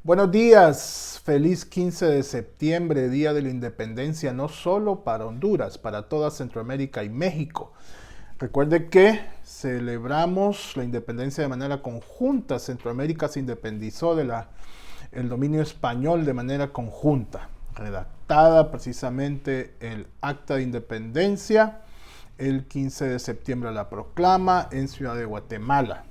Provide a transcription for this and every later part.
Buenos días, feliz 15 de septiembre, Día de la Independencia, no solo para Honduras, para toda Centroamérica y México. Recuerde que celebramos la independencia de manera conjunta. Centroamérica se independizó del dominio español de manera conjunta, redactada precisamente el Acta de Independencia. El 15 de septiembre la proclama en Ciudad de Guatemala.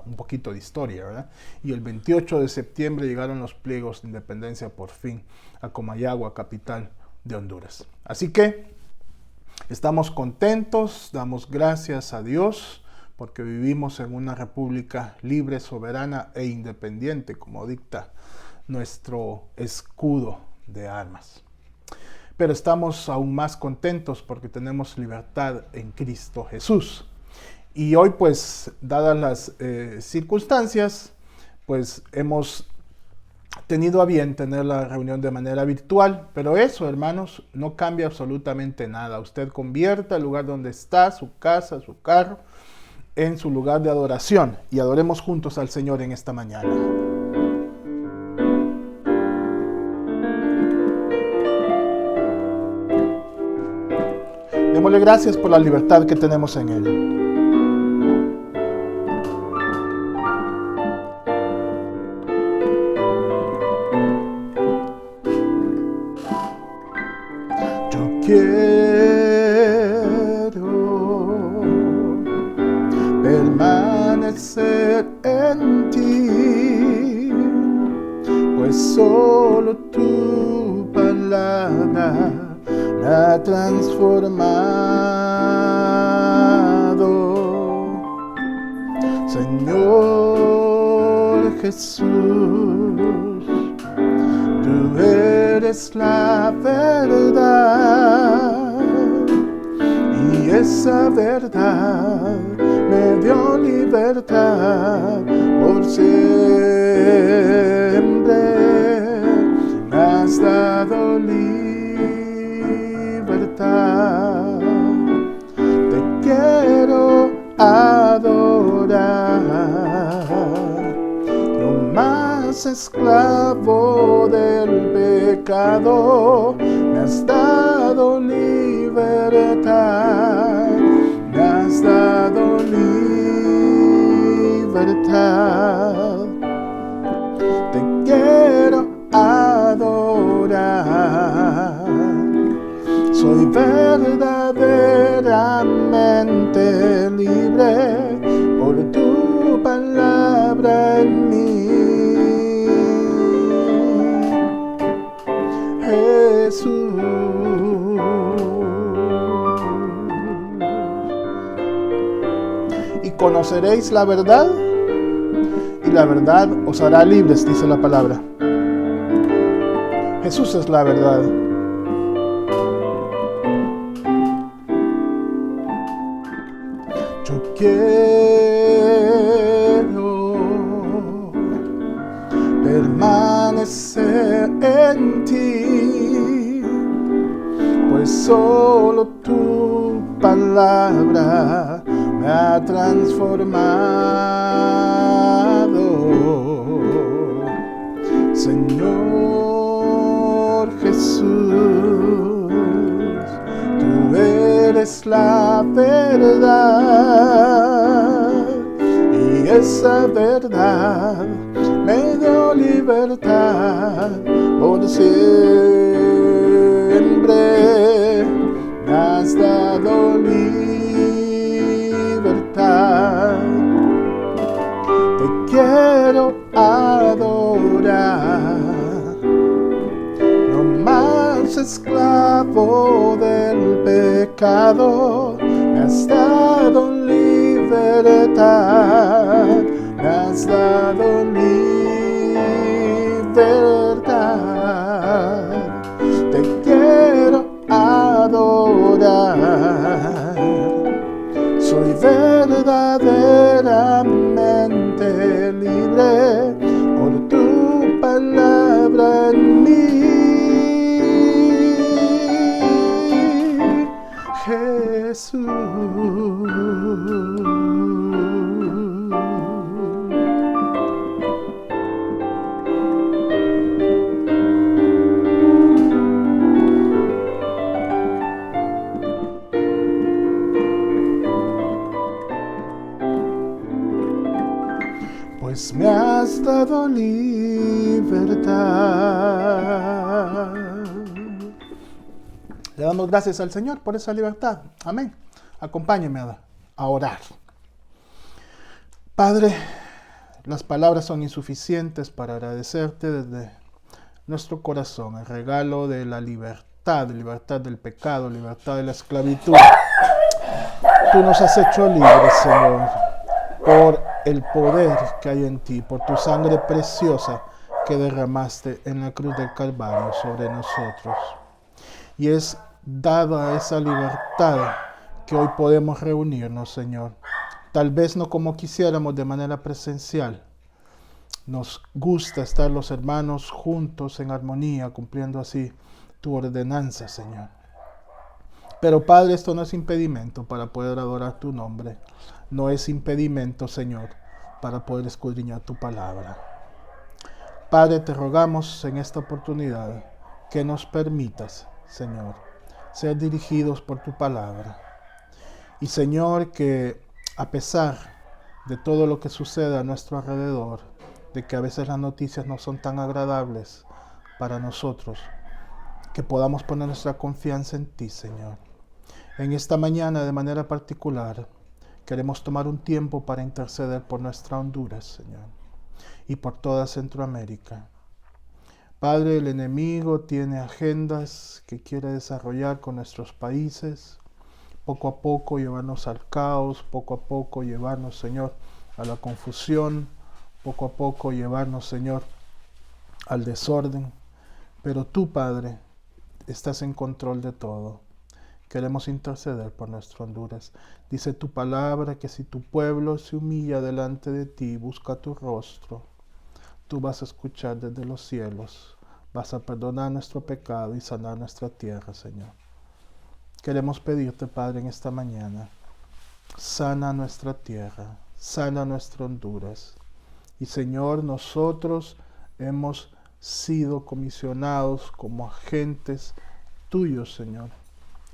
Un poquito de historia, ¿verdad? Y el 28 de septiembre llegaron los pliegos de independencia por fin a Comayagua, capital de Honduras. Así que estamos contentos, damos gracias a Dios porque vivimos en una república libre, soberana e independiente, como dicta nuestro escudo de armas. Pero estamos aún más contentos porque tenemos libertad en Cristo Jesús. Y hoy, pues, dadas las circunstancias, pues hemos tenido a bien tener la reunión de manera virtual, pero eso, hermanos, no cambia absolutamente nada. Usted convierta el lugar donde está, su casa, su carro, en su lugar de adoración y adoremos juntos al Señor en esta mañana. Démosle gracias por la libertad que tenemos en Él. Quiero permanecer en ti, pues solo tu palabra me ha transformado. Señor Jesús, tú eres la verdad y esa verdad me dio libertad por siempre. Me has dado libertad. Te quiero adorar. Esclavo del pecado, me has dado libertad, me has dado libertad. Te quiero adorar, soy verdaderamente libre por tu palabra en mí. Jesús. Y conoceréis la verdad, y la verdad os hará libres, dice la palabra. Jesús es la verdad. Yo quiero permanecer en ti, pues solo tu palabra me ha transformado. Señor Jesús, tú eres la verdad y esa verdad me dio libertad por siempre. Me has dado libertad. Te quiero adorar. No más esclavo del pecado. Me has dado libertad. Me has dado libertad. Te quiero adorar. Soy verdaderamente libre por tu palabra en mí. Jesús. pues me has dado libertad. Le damos gracias al Señor por esa libertad. Amén. Acompáñenme a orar. Padre, las palabras son insuficientes para agradecerte desde nuestro corazón el regalo de la libertad del pecado, libertad de la esclavitud. Tú nos has hecho libres, Señor, por el poder que hay en ti, por tu sangre preciosa que derramaste en la cruz del Calvario sobre nosotros. Y es dada esa libertad que hoy podemos reunirnos, Señor. Tal vez no como quisiéramos de manera presencial. Nos gusta estar los hermanos juntos en armonía, cumpliendo así tu ordenanza, Señor. Pero Padre, esto no es impedimento para poder adorar tu nombre. No es impedimento, Señor, para poder escudriñar tu palabra. Padre, te rogamos en esta oportunidad que nos permitas, Señor, ser dirigidos por tu palabra. Y Señor, que a pesar de todo lo que sucede a nuestro alrededor, de que a veces las noticias no son tan agradables para nosotros, que podamos poner nuestra confianza en ti, Señor. En esta mañana, de manera particular, queremos tomar un tiempo para interceder por nuestra Honduras, Señor, y por toda Centroamérica. Padre, el enemigo tiene agendas que quiere desarrollar con nuestros países, poco a poco llevarnos al caos, poco a poco llevarnos, Señor, a la confusión, poco a poco llevarnos, Señor, al desorden. Pero tú, Padre, estás en control de todo. Queremos interceder por nuestro Honduras. Dice tu palabra que si tu pueblo se humilla delante de ti, busca tu rostro, tú vas a escuchar desde los cielos, vas a perdonar nuestro pecado y sanar nuestra tierra, Señor. Queremos pedirte, Padre, en esta mañana, sana nuestra tierra, sana nuestro Honduras. Y Señor, nosotros hemos sido comisionados como agentes tuyos, Señor.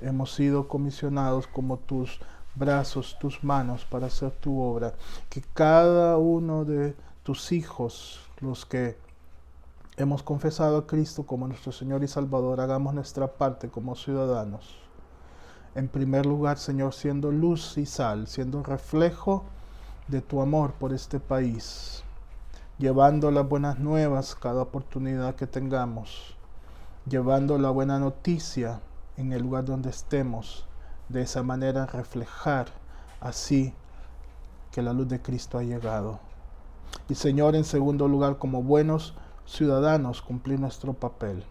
Hemos sido comisionados como tus brazos, tus manos para hacer tu obra. Que cada uno de tus hijos, los que hemos confesado a Cristo como nuestro Señor y Salvador, hagamos nuestra parte como ciudadanos. En primer lugar, Señor, siendo luz y sal, siendo reflejo de tu amor por este país, llevando las buenas nuevas cada oportunidad que tengamos, llevando la buena noticia en el lugar donde estemos, de esa manera reflejar así que la luz de Cristo ha llegado. Y Señor, en segundo lugar, como buenos ciudadanos, cumplir nuestro papel.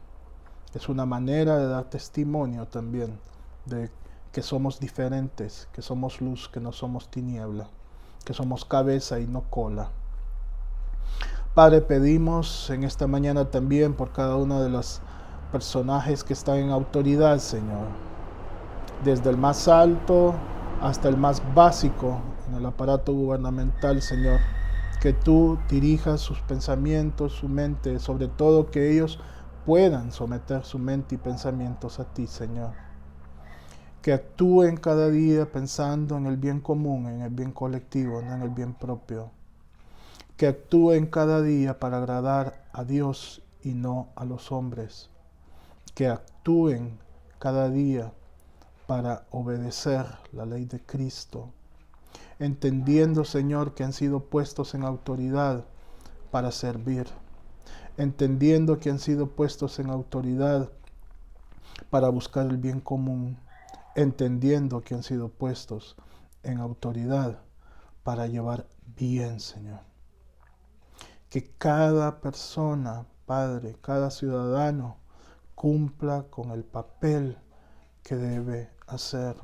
Es una manera de dar testimonio también de que somos diferentes, que somos luz, que no somos tiniebla, que somos cabeza y no cola. Padre, pedimos en esta mañana también por cada uno de los personajes que están en autoridad, Señor, desde el más alto hasta el más básico en el aparato gubernamental, Señor, que tú dirijas sus pensamientos, su mente, sobre todo que ellos puedan someter su mente y pensamientos a ti, Señor. Que actúen cada día pensando en el bien común, en el bien colectivo, no en el bien propio. Que actúen cada día para agradar a Dios y no a los hombres. Que actúen cada día para obedecer la ley de Cristo, entendiendo, Señor, que han sido puestos en autoridad para servir, entendiendo que han sido puestos en autoridad para buscar el bien común, entendiendo que han sido puestos en autoridad para llevar bien, Señor. Que cada persona, Padre, cada ciudadano, cumpla con el papel que debe hacer.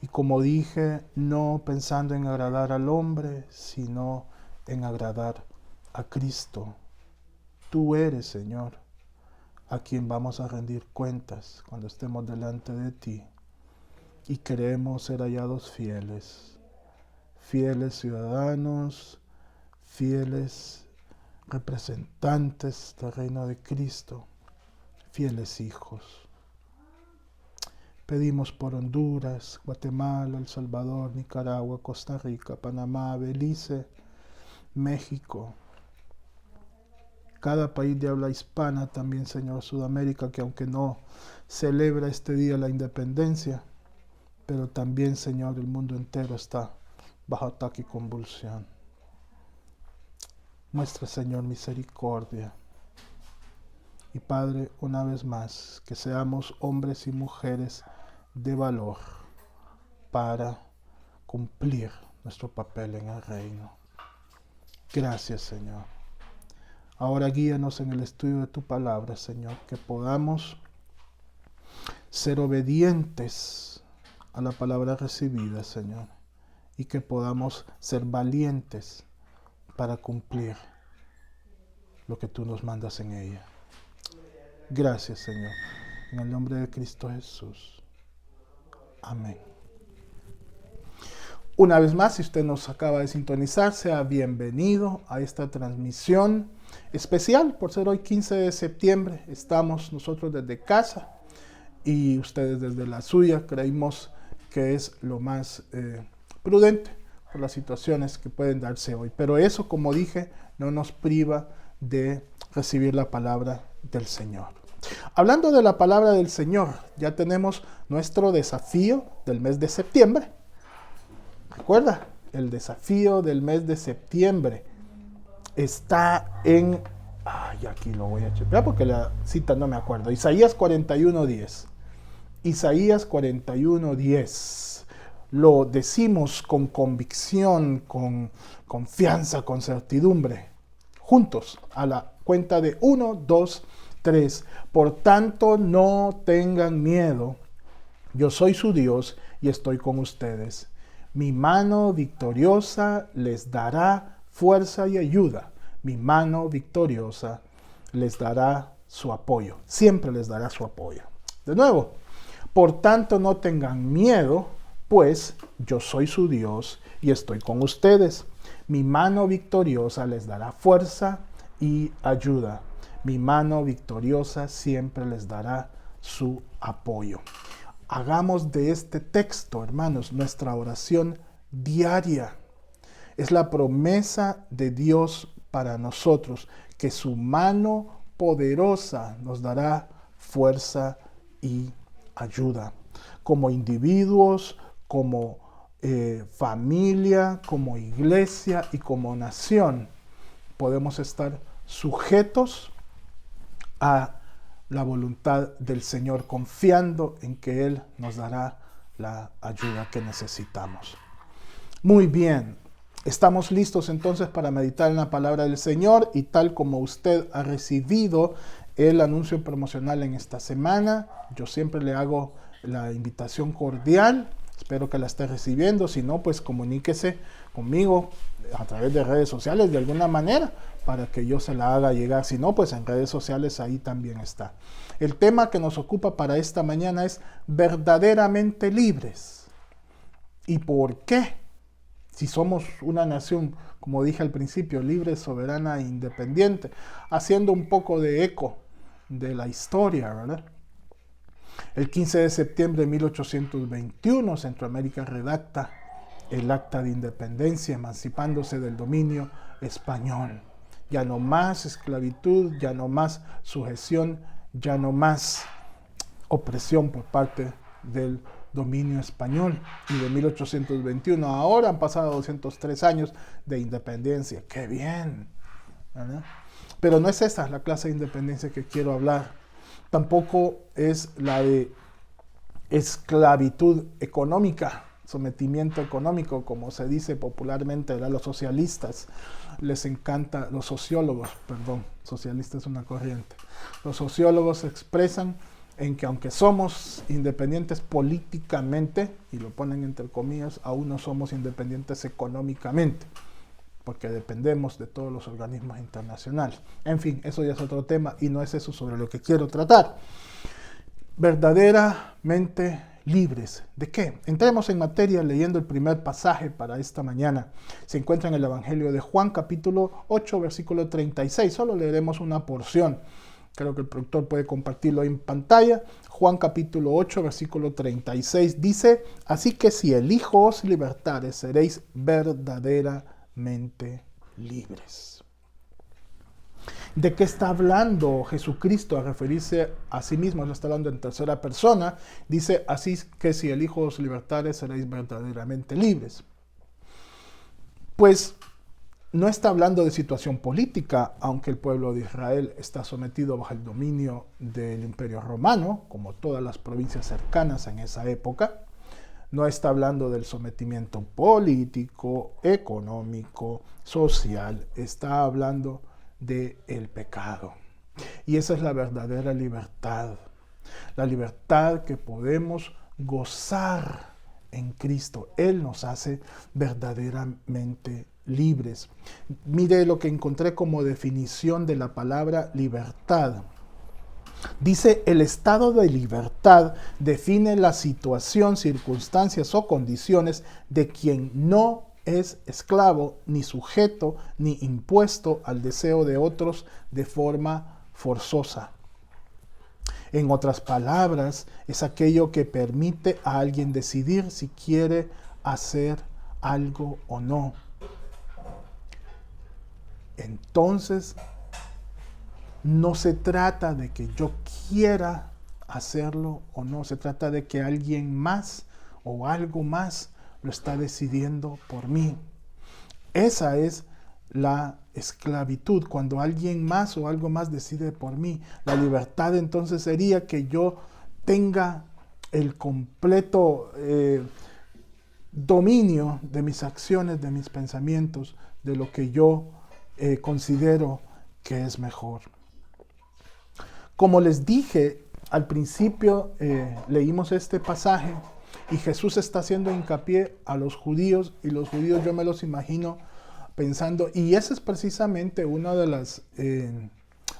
Y como dije, no pensando en agradar al hombre, sino en agradar a Cristo. Tú eres, Señor, a quien vamos a rendir cuentas cuando estemos delante de ti. Y queremos ser hallados fieles, fieles ciudadanos, fieles representantes del reino de Cristo, fieles hijos. Pedimos por Honduras, Guatemala, El Salvador, Nicaragua, Costa Rica, Panamá, Belice, México, cada país de habla hispana también, Señor, Sudamérica, que aunque no celebra este día la independencia, pero también, Señor, el mundo entero está bajo ataque y convulsión. Muestra, Señor, misericordia. Y Padre, una vez más, que seamos hombres y mujeres de valor para cumplir nuestro papel en el reino. Gracias, Señor. Ahora guíanos en el estudio de tu palabra, Señor, que podamos ser obedientes a la palabra recibida, Señor, y que podamos ser valientes para cumplir lo que tú nos mandas en ella. Gracias, Señor. En el nombre de Cristo Jesús. Amén. Una vez más, si usted nos acaba de sintonizar, sea bienvenido a esta transmisión especial por ser hoy 15 de septiembre. Estamos nosotros desde casa y ustedes desde la suya. Creímos que es lo más prudente por las situaciones que pueden darse hoy. Pero eso, como dije, no nos priva de recibir la palabra del Señor. Hablando de la palabra del Señor, ya tenemos nuestro desafío del mes de septiembre. Recuerda, el desafío del mes de septiembre está en... aquí lo voy a checar porque la cita no me acuerdo. Isaías 41:10. Isaías 41:10. Lo decimos con convicción, con confianza, con certidumbre. Juntos, a la cuenta de 1, 2, 3. Por tanto, no tengan miedo. Yo soy su Dios y estoy con ustedes. Mi mano victoriosa les dará fuerza y ayuda. Mi mano victoriosa les dará su apoyo. Siempre les dará su apoyo. De nuevo, por tanto no tengan miedo, pues yo soy su Dios y estoy con ustedes. Mi mano victoriosa les dará fuerza y ayuda. Mi mano victoriosa siempre les dará su apoyo. Hagamos de este texto, hermanos, nuestra oración diaria. Es la promesa de Dios para nosotros, que su mano poderosa nos dará fuerza y ayuda. Como individuos, como familia, como iglesia y como nación, podemos estar sujetos a la voluntad del Señor, confiando en que Él nos dará la ayuda que necesitamos. Muy bien, estamos listos entonces para meditar en la palabra del Señor, y tal como usted ha recibido el anuncio promocional en esta semana, yo siempre le hago la invitación cordial. Espero que la esté recibiendo. Si no, pues comuníquese conmigo a través de redes sociales de alguna manera para que yo se la haga llegar. Si no, pues en redes sociales ahí también está. El tema que nos ocupa para esta mañana es verdaderamente libres. ¿Y por qué? Si somos una nación, como dije al principio, libre, soberana e independiente, haciendo un poco de eco de la historia, ¿verdad? El 15 de septiembre de 1821, Centroamérica redacta el Acta de Independencia, emancipándose del dominio español. Ya no más esclavitud, ya no más sujeción, ya no más opresión por parte del dominio español. Y de 1821 ahora han pasado 203 años de independencia. ¡Qué bien! ¿Verdad? Pero no es esa la clase de independencia que quiero hablar. Tampoco es la de esclavitud económica, sometimiento económico, como se dice popularmente, ¿verdad? Los socialistas les encanta, los sociólogos, socialista es una corriente. Los sociólogos expresan en que aunque somos independientes políticamente, y lo ponen entre comillas, aún no somos independientes económicamente, porque dependemos de todos los organismos internacionales. En fin, eso ya es otro tema y no es eso sobre lo que quiero tratar. Verdaderamente libres. ¿De qué? Entremos en materia leyendo el primer pasaje para esta mañana. Se encuentra en el Evangelio de Juan, capítulo 8, versículo 36. Solo leeremos una porción. Creo que el productor puede compartirlo en pantalla. Juan capítulo 8, versículo 36 dice: así que si el Hijo os libertare, seréis verdaderamente libres. ¿De qué está hablando Jesucristo al referirse a sí mismo? Él está hablando en tercera persona. Dice, así que si el Hijo os libertare, seréis verdaderamente libres. Pues no está hablando de situación política, aunque el pueblo de Israel está sometido bajo el dominio del Imperio Romano, como todas las provincias cercanas en esa época. No está hablando del sometimiento político, económico, social. Está hablando del pecado. Y esa es la verdadera libertad. La libertad que podemos gozar en Cristo. Él nos hace verdaderamente libres. Mire lo que encontré como definición de la palabra libertad. Dice, el estado de libertad define la situación, circunstancias o condiciones de quien no es esclavo, ni sujeto, ni impuesto al deseo de otros de forma forzosa. En otras palabras, es aquello que permite a alguien decidir si quiere hacer algo o no. Entonces, no se trata de que yo quiera hacerlo o no, se trata de que alguien más o algo más lo está decidiendo por mí. Esa es la esclavitud, cuando alguien más o algo más decide por mí. La libertad entonces sería que yo tenga el completo dominio de mis acciones, de mis pensamientos, de lo que yo considero que es mejor. Como les dije al principio, leímos este pasaje y Jesús está haciendo hincapié a los judíos, y los judíos yo me los imagino pensando, y ese es precisamente uno de los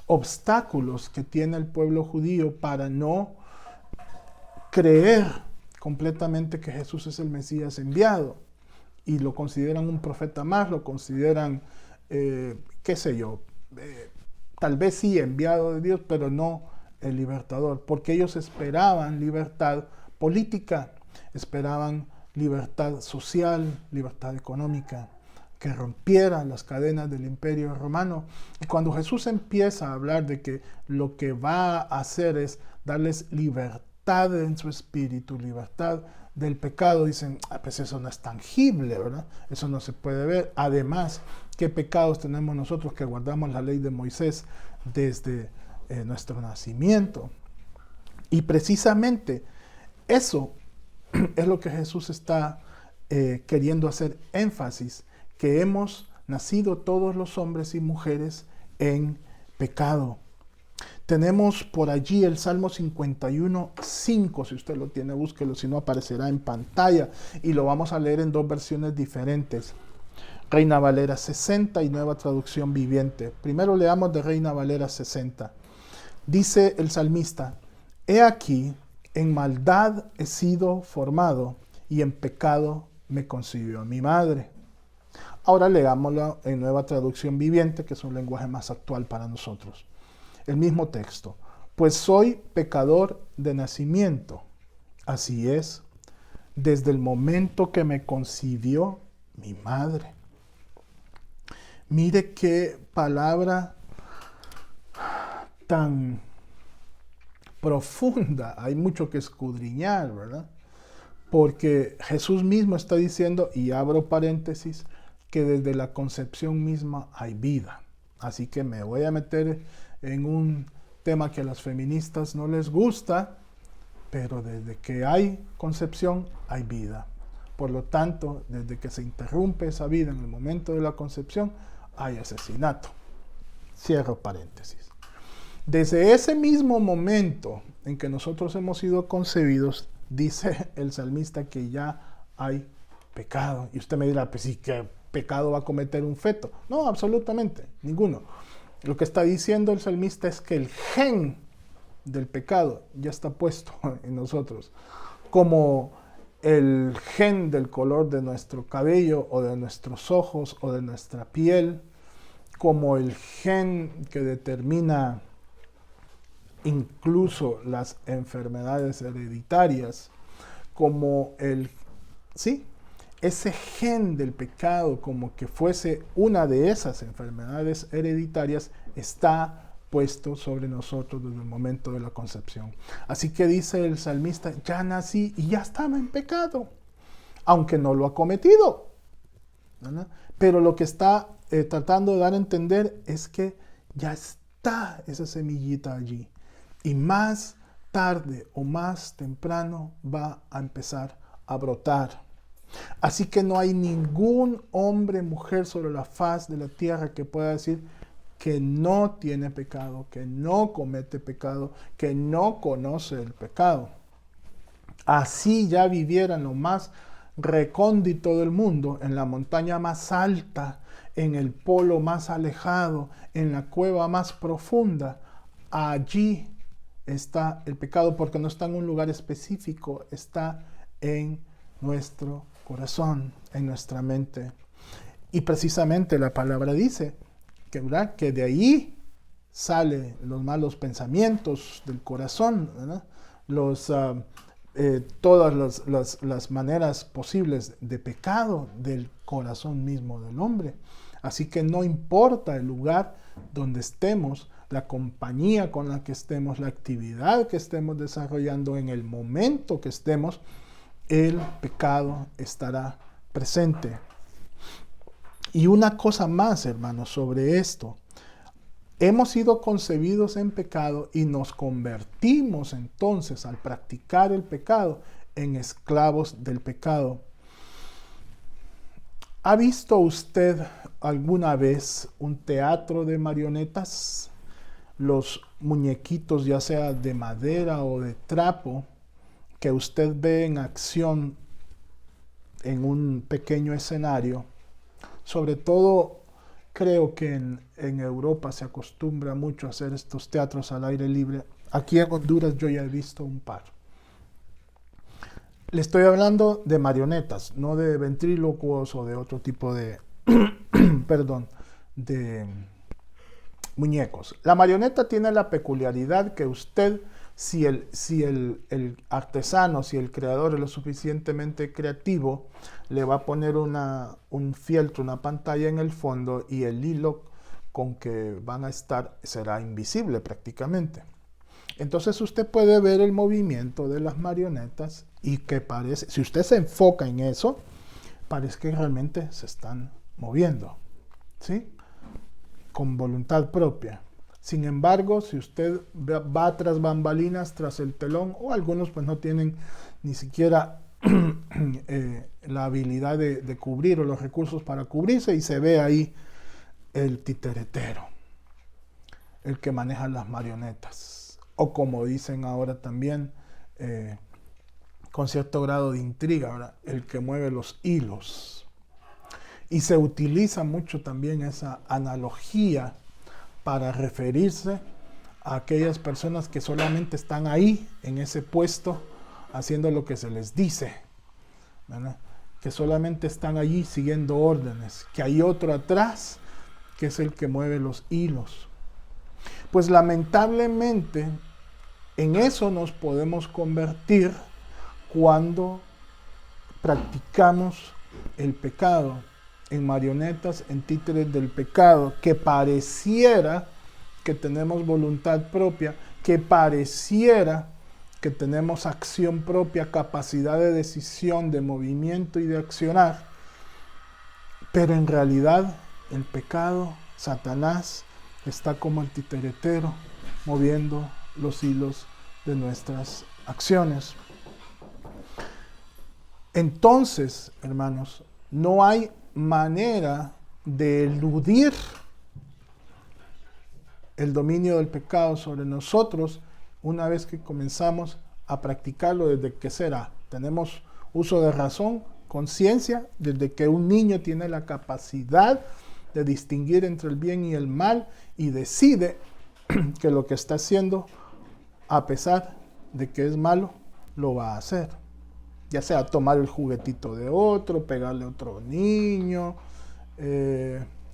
obstáculos que tiene el pueblo judío para no creer completamente que Jesús es el Mesías enviado, y lo consideran un profeta más, lo consideran, qué sé yo, tal vez sí enviado de Dios, pero no el libertador, porque ellos esperaban libertad política, esperaban libertad social, libertad económica, que rompieran las cadenas del Imperio Romano. Y cuando Jesús empieza a hablar de que lo que va a hacer es darles libertad en su espíritu, libertad del pecado, dicen, pues eso no es tangible, ¿verdad? Eso no se puede ver. Además, ¿qué pecados tenemos nosotros que guardamos la ley de Moisés desde nuestro nacimiento? Y precisamente eso es lo que Jesús está queriendo hacer énfasis, que hemos nacido todos los hombres y mujeres en pecado. Tenemos por allí el Salmo 51:5, si usted lo tiene, búsquelo, si no aparecerá en pantalla, y lo vamos a leer en dos versiones diferentes. Reina Valera 60 y Nueva Traducción Viviente. Primero leamos de Reina Valera 60. Dice el salmista, he aquí, en maldad he sido formado, y en pecado me concibió mi madre. Ahora leámoslo en Nueva Traducción Viviente, que es un lenguaje más actual para nosotros. El mismo texto. Pues soy pecador de nacimiento. Así es, desde el momento que me concibió mi madre. Mire qué palabra tan profunda. Hay mucho que escudriñar, ¿verdad? Porque Jesús mismo está diciendo, y abro paréntesis, que desde la concepción misma hay vida. Así que me voy a meter en un tema que a las feministas no les gusta, pero desde que hay concepción hay vida. Por lo tanto, desde que se interrumpe esa vida en el momento de la concepción, hay asesinato. Cierro paréntesis. Desde ese mismo momento en que nosotros hemos sido concebidos, dice el salmista que ya hay pecado. Y usted me dirá, pues sí, ¿qué pecado va a cometer un feto? No, absolutamente, ninguno. Lo que está diciendo el salmista es que el gen del pecado ya está puesto en nosotros, como el gen del color de nuestro cabello o de nuestros ojos o de nuestra piel, como el gen que determina incluso las enfermedades hereditarias, como el ese gen del pecado, como que fuese una de esas enfermedades hereditarias, está puesto sobre nosotros desde el momento de la concepción. Así que dice el salmista, ya nací y ya estaba en pecado, aunque no lo ha cometido, ¿verdad? Pero lo que está tratando de dar a entender es que ya está esa semillita allí. Y más tarde o más temprano va a empezar a brotar. Así que no hay ningún hombre, mujer sobre la faz de la tierra que pueda decir que no tiene pecado, que no comete pecado, que no conoce el pecado. Así ya viviera en lo más recóndito del mundo, en la montaña más alta, en el polo más alejado, en la cueva más profunda. Allí está el pecado, porque no está en un lugar específico, está en nuestro corazón, en nuestra mente. Y precisamente la palabra dice que, ¿verdad?, que de ahí salen los malos pensamientos del corazón, ¿verdad? Todas las maneras posibles de pecado del corazón mismo del hombre. Así que no importa el lugar donde estemos, la compañía con la que estemos, la actividad que estemos desarrollando, en el momento que estemos, el pecado estará presente. Y una cosa más, hermanos, sobre esto. Hemos sido concebidos en pecado y nos convertimos entonces al practicar el pecado en esclavos del pecado. ¿Ha visto usted alguna vez un teatro de marionetas? Los muñequitos, ya sea de madera o de trapo, que usted ve en acción en un pequeño escenario. Sobre todo, creo que en Europa se acostumbra mucho a hacer estos teatros al aire libre. Aquí en Honduras yo ya he visto un par. Le estoy hablando de marionetas, no de ventrílocuos o de otro tipo de, de muñecos. La marioneta tiene la peculiaridad que usted, si el artesano, si el creador es lo suficientemente creativo, le va a poner un fieltro, una pantalla en el fondo, y el hilo con que van a estar será invisible prácticamente. Entonces usted puede ver el movimiento de las marionetas y que parece, si usted se enfoca en eso, parece que realmente se están moviendo, ¿sí? Con voluntad propia. Sin embargo, si usted va tras bambalinas, tras el telón, o algunos pues no tienen ni siquiera la habilidad de cubrir o los recursos para cubrirse, y se ve ahí el titeretero, el que maneja las marionetas, o como dicen ahora también, con cierto grado de intriga, ¿verdad?, el que mueve los hilos. Y se utiliza mucho también esa analogía para referirse a aquellas personas que solamente están ahí, en ese puesto, haciendo lo que se les dice, ¿verdad?, que solamente están allí siguiendo órdenes, que hay otro atrás que es el que mueve los hilos. Pues lamentablemente en eso nos podemos convertir cuando practicamos el pecado, en marionetas, en títeres del pecado, que pareciera que tenemos voluntad propia, que pareciera que tenemos acción propia, capacidad de decisión, de movimiento y de accionar, pero en realidad el pecado, Satanás, está como el titeretero moviendo los hilos de nuestras acciones. Entonces, hermanos, no hay manera de eludir el dominio del pecado sobre nosotros una vez que comenzamos a practicarlo. ¿Desde qué será? Tenemos uso de razón, conciencia, desde que un niño tiene la capacidad de distinguir entre el bien y el mal y decide que lo que está haciendo, a pesar de que es malo, lo va a hacer. Ya sea tomar el juguetito de otro, pegarle a otro niño,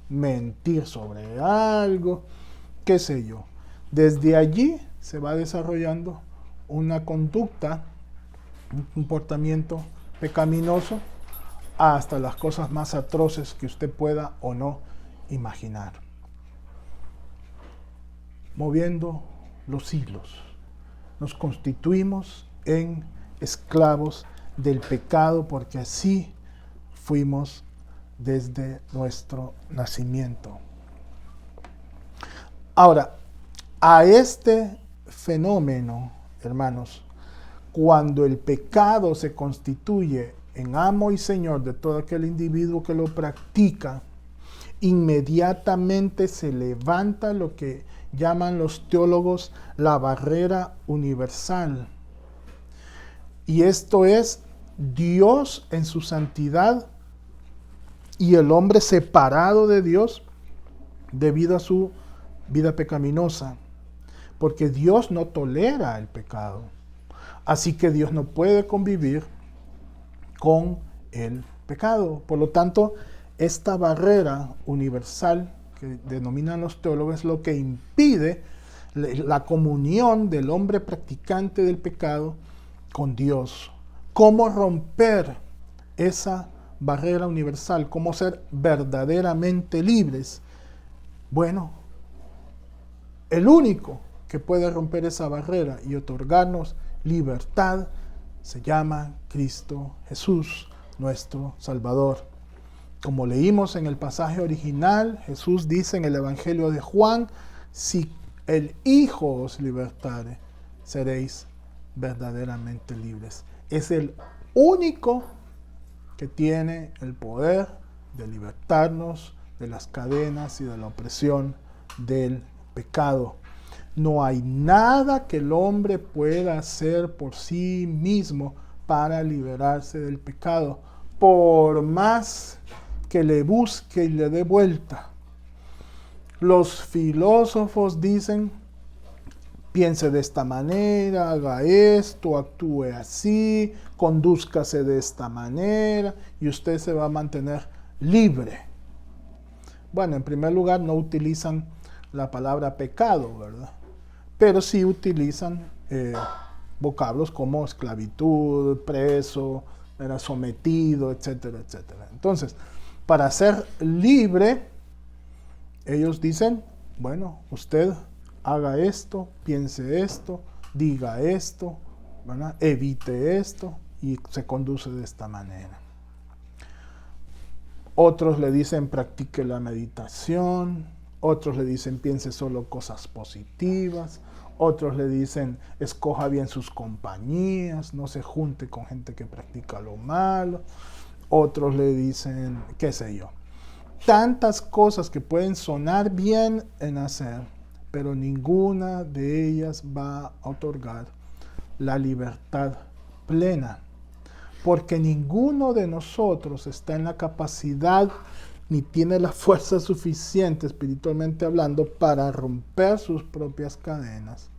mentir sobre algo, qué sé yo. Desde allí se va desarrollando una conducta, un comportamiento pecaminoso, hasta las cosas más atroces que usted pueda o no imaginar. Moviendo los hilos, nos constituimos en esclavos del pecado, porque así fuimos desde nuestro nacimiento. Ahora, a este fenómeno, hermanos, cuando el pecado se constituye en amo y señor de todo aquel individuo que lo practica, inmediatamente se levanta lo que llaman los teólogos la barrera universal. Y esto es Dios en su santidad y el hombre separado de Dios debido a su vida pecaminosa, porque Dios no tolera el pecado. Así que Dios no puede convivir con el pecado. Por lo tanto, esta barrera universal que denominan los teólogos es lo que impide la comunión del hombre practicante del pecado con Dios. ¿Cómo romper esa barrera universal? ¿Cómo ser verdaderamente libres? Bueno, el único que puede romper esa barrera y otorgarnos libertad se llama Cristo Jesús, nuestro Salvador. Como leímos en el pasaje original, Jesús dice en el Evangelio de Juan: si el Hijo os libertare, seréis verdaderamente libres. Es el único que tiene el poder de libertarnos de las cadenas y de la opresión del pecado. No hay nada que el hombre pueda hacer por sí mismo para liberarse del pecado, por más que le busque y le dé vuelta. Los filósofos dicen: piense de esta manera, haga esto, actúe así, condúzcase de esta manera y usted se va a mantener libre. Bueno, en primer lugar, no utilizan la palabra pecado, ¿verdad? Pero sí utilizan vocablos como esclavitud, preso, era sometido, etcétera, etcétera. Entonces, para ser libre, ellos dicen: bueno, usted haga esto, piense esto, diga esto, ¿verdad? Evite esto y se conduce de esta manera. Otros le dicen: practique la meditación. Otros le dicen: piense solo cosas positivas. Otros le dicen: escoja bien sus compañías, no se junte con gente que practica lo malo. Otros le dicen, qué sé yo, tantas cosas que pueden sonar bien en hacer, pero ninguna de ellas va a otorgar la libertad plena, porque ninguno de nosotros está en la capacidad ni tiene la fuerza suficiente, espiritualmente hablando, para romper sus propias cadenas,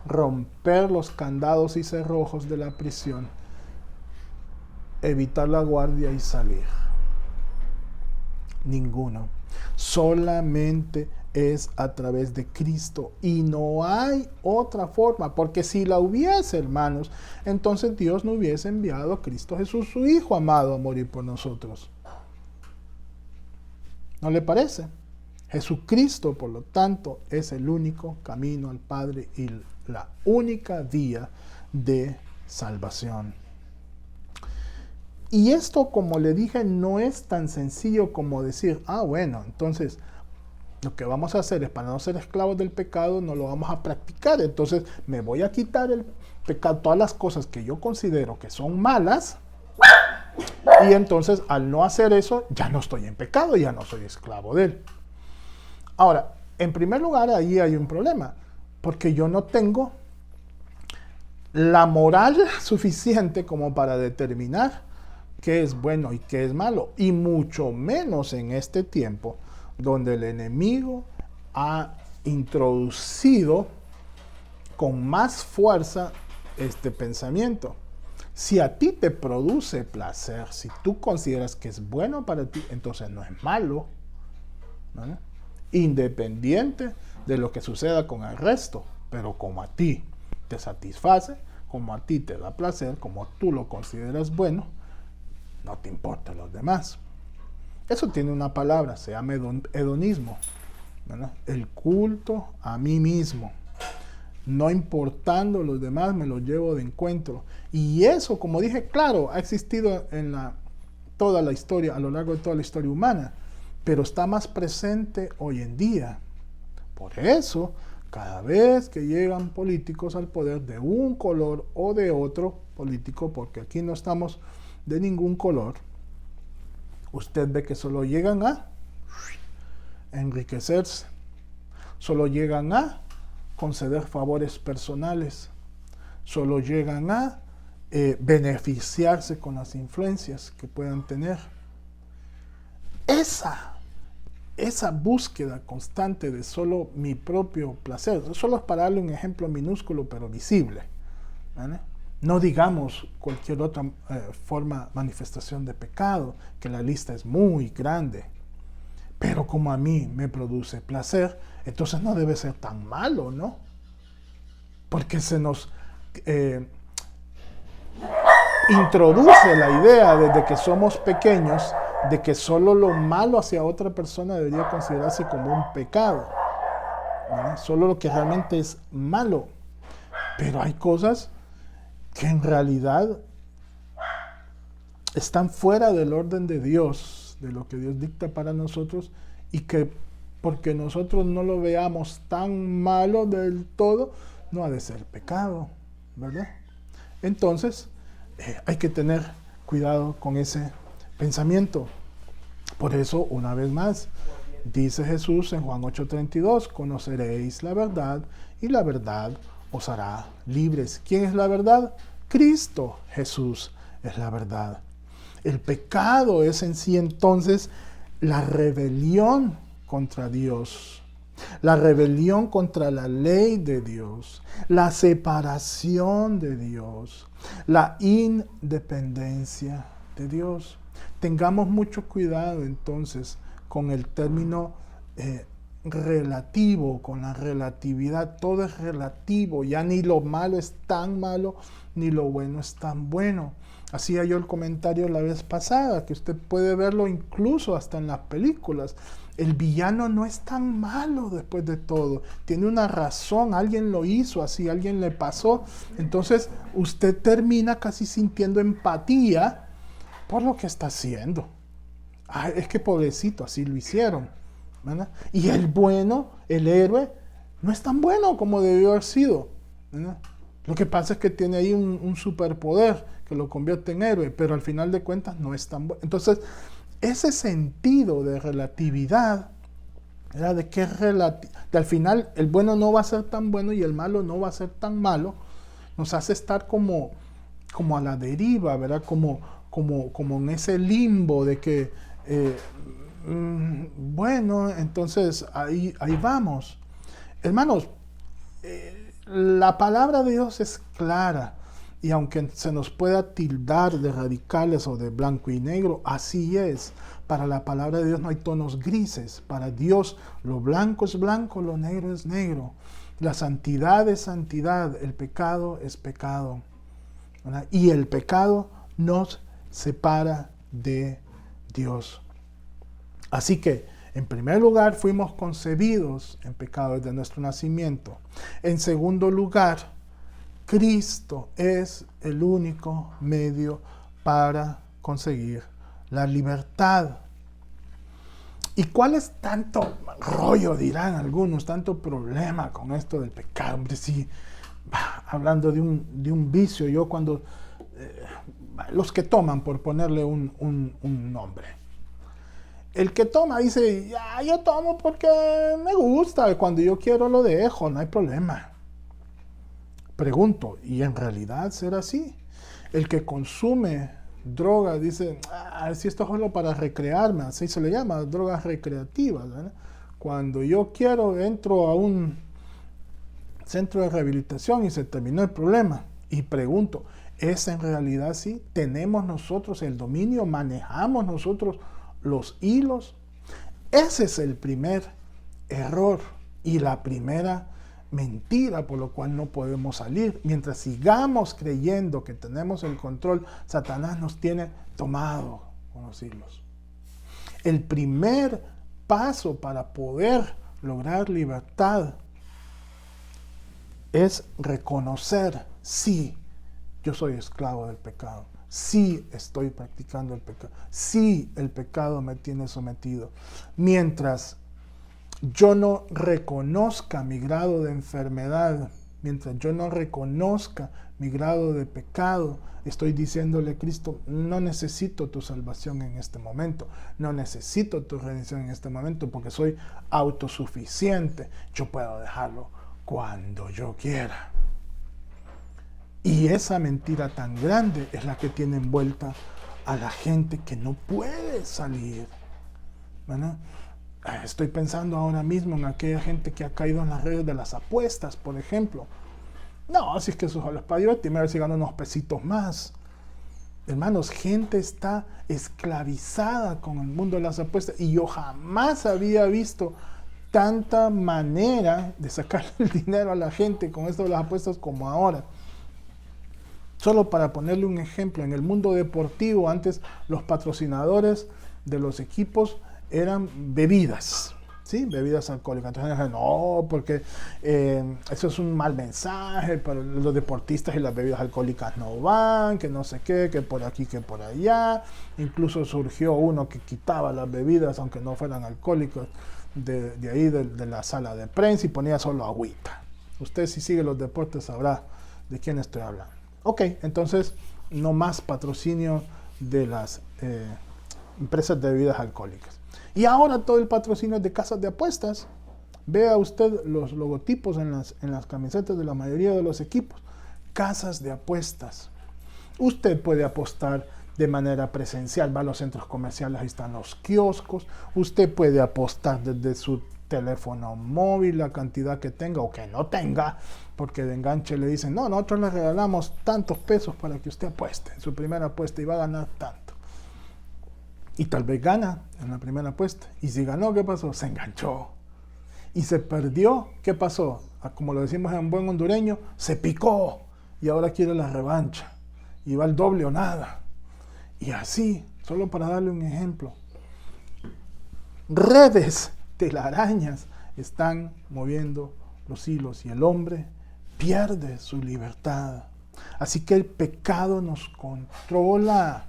romper los candados y cerrojos de la prisión, evitar la guardia y salir. Ninguno. Solamente es a través de Cristo y no hay otra forma, porque si la hubiese, hermanos, entonces Dios no hubiese enviado a Cristo Jesús, su Hijo amado, a morir por nosotros. ¿No le parece? Jesucristo, por lo tanto, es el único camino al Padre y la única vía de salvación. Y esto, como le dije, no es tan sencillo como decir: bueno, entonces lo que vamos a hacer es, para no ser esclavos del pecado, no lo vamos a practicar. Entonces me voy a quitar el pecado, todas las cosas que yo considero que son malas, y entonces al no hacer eso, ya no estoy en pecado, ya no soy esclavo de él. Ahora, en primer lugar, ahí hay un problema, porque yo no tengo la moral suficiente como para determinar qué es bueno y qué es malo, y mucho menos en este tiempo donde el enemigo ha introducido con más fuerza este pensamiento. Si a ti te produce placer, si tú consideras que es bueno para ti, entonces no es malo, ¿no? Independiente de lo que suceda con el resto, pero como a ti te satisface, como a ti te da placer, como tú lo consideras bueno, no te importan los demás. Eso tiene una palabra, se llama hedonismo, ¿verdad? El culto a mí mismo. No importando los demás, me los llevo de encuentro. Y eso, como dije, claro, ha existido en toda la historia, a lo largo de toda la historia humana, pero está más presente hoy en día. Por eso, cada vez que llegan políticos al poder de un color o de otro político, porque aquí no estamos de ningún color, usted ve que solo llegan a enriquecerse, solo llegan a conceder favores personales, solo llegan a beneficiarse con las influencias que puedan tener. Esa búsqueda constante de solo mi propio placer, solo es para darle un ejemplo minúsculo pero visible, ¿vale? No digamos cualquier otra manifestación de pecado, que la lista es muy grande, pero como a mí me produce placer, entonces no debe ser tan malo, ¿no? Porque se nos introduce la idea desde que somos pequeños de que solo lo malo hacia otra persona debería considerarse como un pecado, ¿no? Solo lo que realmente es malo. Pero hay cosas que en realidad están fuera del orden de Dios, de lo que Dios dicta para nosotros, y que porque nosotros no lo veamos tan malo del todo, no ha de ser pecado, ¿verdad? Entonces, hay que tener cuidado con ese pensamiento. Por eso, una vez más, dice Jesús en Juan 8:32, conoceréis la verdad y la verdad os hará libres. ¿Quién es la verdad? Cristo Jesús es la verdad. El pecado es en sí entonces la rebelión contra Dios, la rebelión contra la ley de Dios, la separación de Dios, la independencia de Dios. Tengamos mucho cuidado entonces con el término relativo, con la relatividad. Todo es relativo, ya ni lo malo es tan malo, ni lo bueno es tan bueno. Hacía yo el comentario la vez pasada, que usted puede verlo incluso hasta en las películas. El villano no es tan malo después de todo. Tiene una razón, alguien lo hizo así, alguien le pasó. Entonces usted termina casi sintiendo empatía por lo que está haciendo. Ay, es que pobrecito, así lo hicieron, ¿verdad? Y el bueno, el héroe, no es tan bueno como debió haber sido, ¿verdad? Lo que pasa es que tiene ahí un superpoder que lo convierte en héroe, pero al final de cuentas no es tan bueno. Entonces, ese sentido de relatividad, ¿verdad? De que al final el bueno no va a ser tan bueno y el malo no va a ser tan malo, nos hace estar como a la deriva, ¿verdad? Como en ese limbo de que, bueno, entonces ahí vamos. Hermanos, la palabra de Dios es clara, y aunque se nos pueda tildar de radicales o de blanco y negro, así es. Para la palabra de Dios no hay tonos grises. Para Dios lo blanco es blanco, lo negro es negro. La santidad es santidad, el pecado es pecado, ¿verdad? Y el pecado nos separa de Dios. Así que, en primer lugar, fuimos concebidos en pecado desde nuestro nacimiento. En segundo lugar, Cristo es el único medio para conseguir la libertad. ¿Y cuál es tanto rollo, dirán algunos, tanto problema con esto del pecado? Hombre, sí, hablando de un vicio, yo cuando... los que toman, por ponerle un nombre. El que toma dice, ya, yo tomo porque me gusta, cuando yo quiero lo dejo, no hay problema. Pregunto, ¿y en realidad será así? El que consume droga dice, si esto es solo para recrearme, así se le llama, drogas recreativas, ¿verdad? Cuando yo quiero, entro a un centro de rehabilitación y se terminó el problema. Y pregunto, ¿es en realidad así? ¿Tenemos nosotros el dominio? ¿Manejamos nosotros los hilos? Ese es el primer error y la primera mentira por lo cual no podemos salir. Mientras sigamos creyendo que tenemos el control, Satanás nos tiene tomado con los hilos. El primer paso para poder lograr libertad es reconocer, sí, yo soy esclavo del pecado. Sí, estoy practicando el pecado. Sí, el pecado me tiene sometido. Mientras yo no reconozca mi grado de enfermedad, mientras yo no reconozca mi grado de pecado, estoy diciéndole a Cristo, no necesito tu salvación en este momento, no necesito tu redención en este momento porque soy autosuficiente, yo puedo dejarlo cuando yo quiera. Y esa mentira tan grande es la que tiene envuelta a la gente que no puede salir, ¿verdad? Estoy pensando ahora mismo en aquella gente que ha caído en las redes de las apuestas, por ejemplo. No, si es que eso es para divertirme, a ver si gano unos pesitos más. Hermanos, gente está esclavizada con el mundo de las apuestas y yo jamás había visto tanta manera de sacar el dinero a la gente con esto de las apuestas como ahora. Solo para ponerle un ejemplo, en el mundo deportivo antes los patrocinadores de los equipos eran bebidas, ¿sí? Bebidas alcohólicas. Entonces, no, porque eso es un mal mensaje para los deportistas y las bebidas alcohólicas no van, que no sé qué, que por aquí, que por allá. Incluso surgió uno que quitaba las bebidas, aunque no fueran alcohólicas, de ahí de la sala de prensa y ponía solo agüita. Usted si sigue los deportes sabrá de quién estoy hablando. Ok, entonces no más patrocinio de las empresas de bebidas alcohólicas. Y ahora todo el patrocinio es de casas de apuestas. Vea usted los logotipos en las camisetas de la mayoría de los equipos. Casas de apuestas. Usted puede apostar de manera presencial, va a los centros comerciales, ahí están los kioscos. Usted puede apostar desde su teléfono móvil, la cantidad que tenga o que no tenga, porque de enganche le dicen, no, nosotros le regalamos tantos pesos para que usted apueste en su primera apuesta y va a ganar tanto. Y tal vez gana en la primera apuesta. Y si ganó, ¿qué pasó? Se enganchó. Y se perdió, ¿qué pasó? Como lo decimos en buen hondureño, se picó y ahora quiere la revancha. Y va al doble o nada. Y así, solo para darle un ejemplo. Redes telarañas están moviendo los hilos y el hombre pierde su libertad. Así que el pecado nos controla,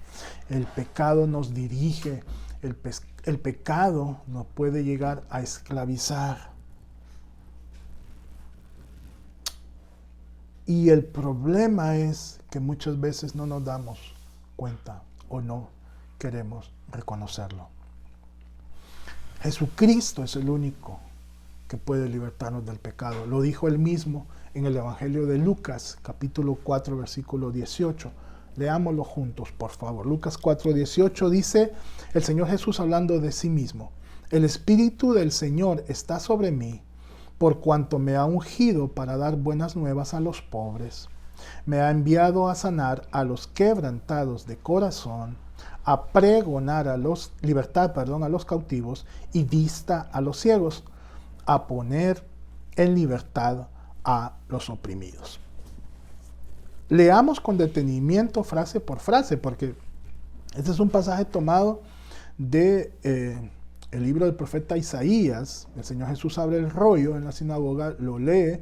el pecado nos dirige, el pecado nos puede llegar a esclavizar. Y el problema es que muchas veces no nos damos cuenta o no queremos reconocerlo. Jesucristo es el único que puede libertarnos del pecado. Lo dijo él mismo en el Evangelio de Lucas, capítulo 4, versículo 18. Leámoslo juntos, por favor. Lucas 4, 18 dice el Señor Jesús hablando de sí mismo. El Espíritu del Señor está sobre mí, por cuanto me ha ungido para dar buenas nuevas a los pobres. Me ha enviado a sanar a los quebrantados de corazón, a pregonar libertad a los cautivos y vista a los ciegos, a poner en libertad a los oprimidos. Leamos con detenimiento frase por frase, porque este es un pasaje tomado de el libro del profeta Isaías. El Señor Jesús abre el rollo en la sinagoga, lo lee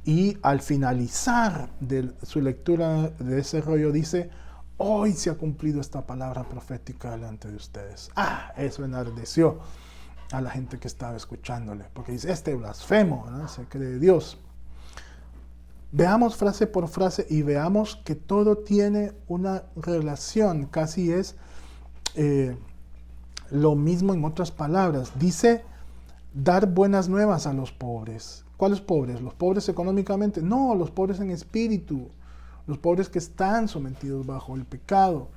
y al finalizar de su lectura de ese rollo dice: hoy se ha cumplido esta palabra profética delante de ustedes. Eso enardeció a la gente que estaba escuchándole, porque dice, este blasfemo, ¿no? Se cree Dios. Veamos frase por frase y veamos que todo tiene una relación, casi es lo mismo en otras palabras. Dice, dar buenas nuevas a los pobres. ¿Cuáles pobres? ¿Los pobres económicamente? No, los pobres en espíritu. Los pobres que están sometidos bajo el pecado.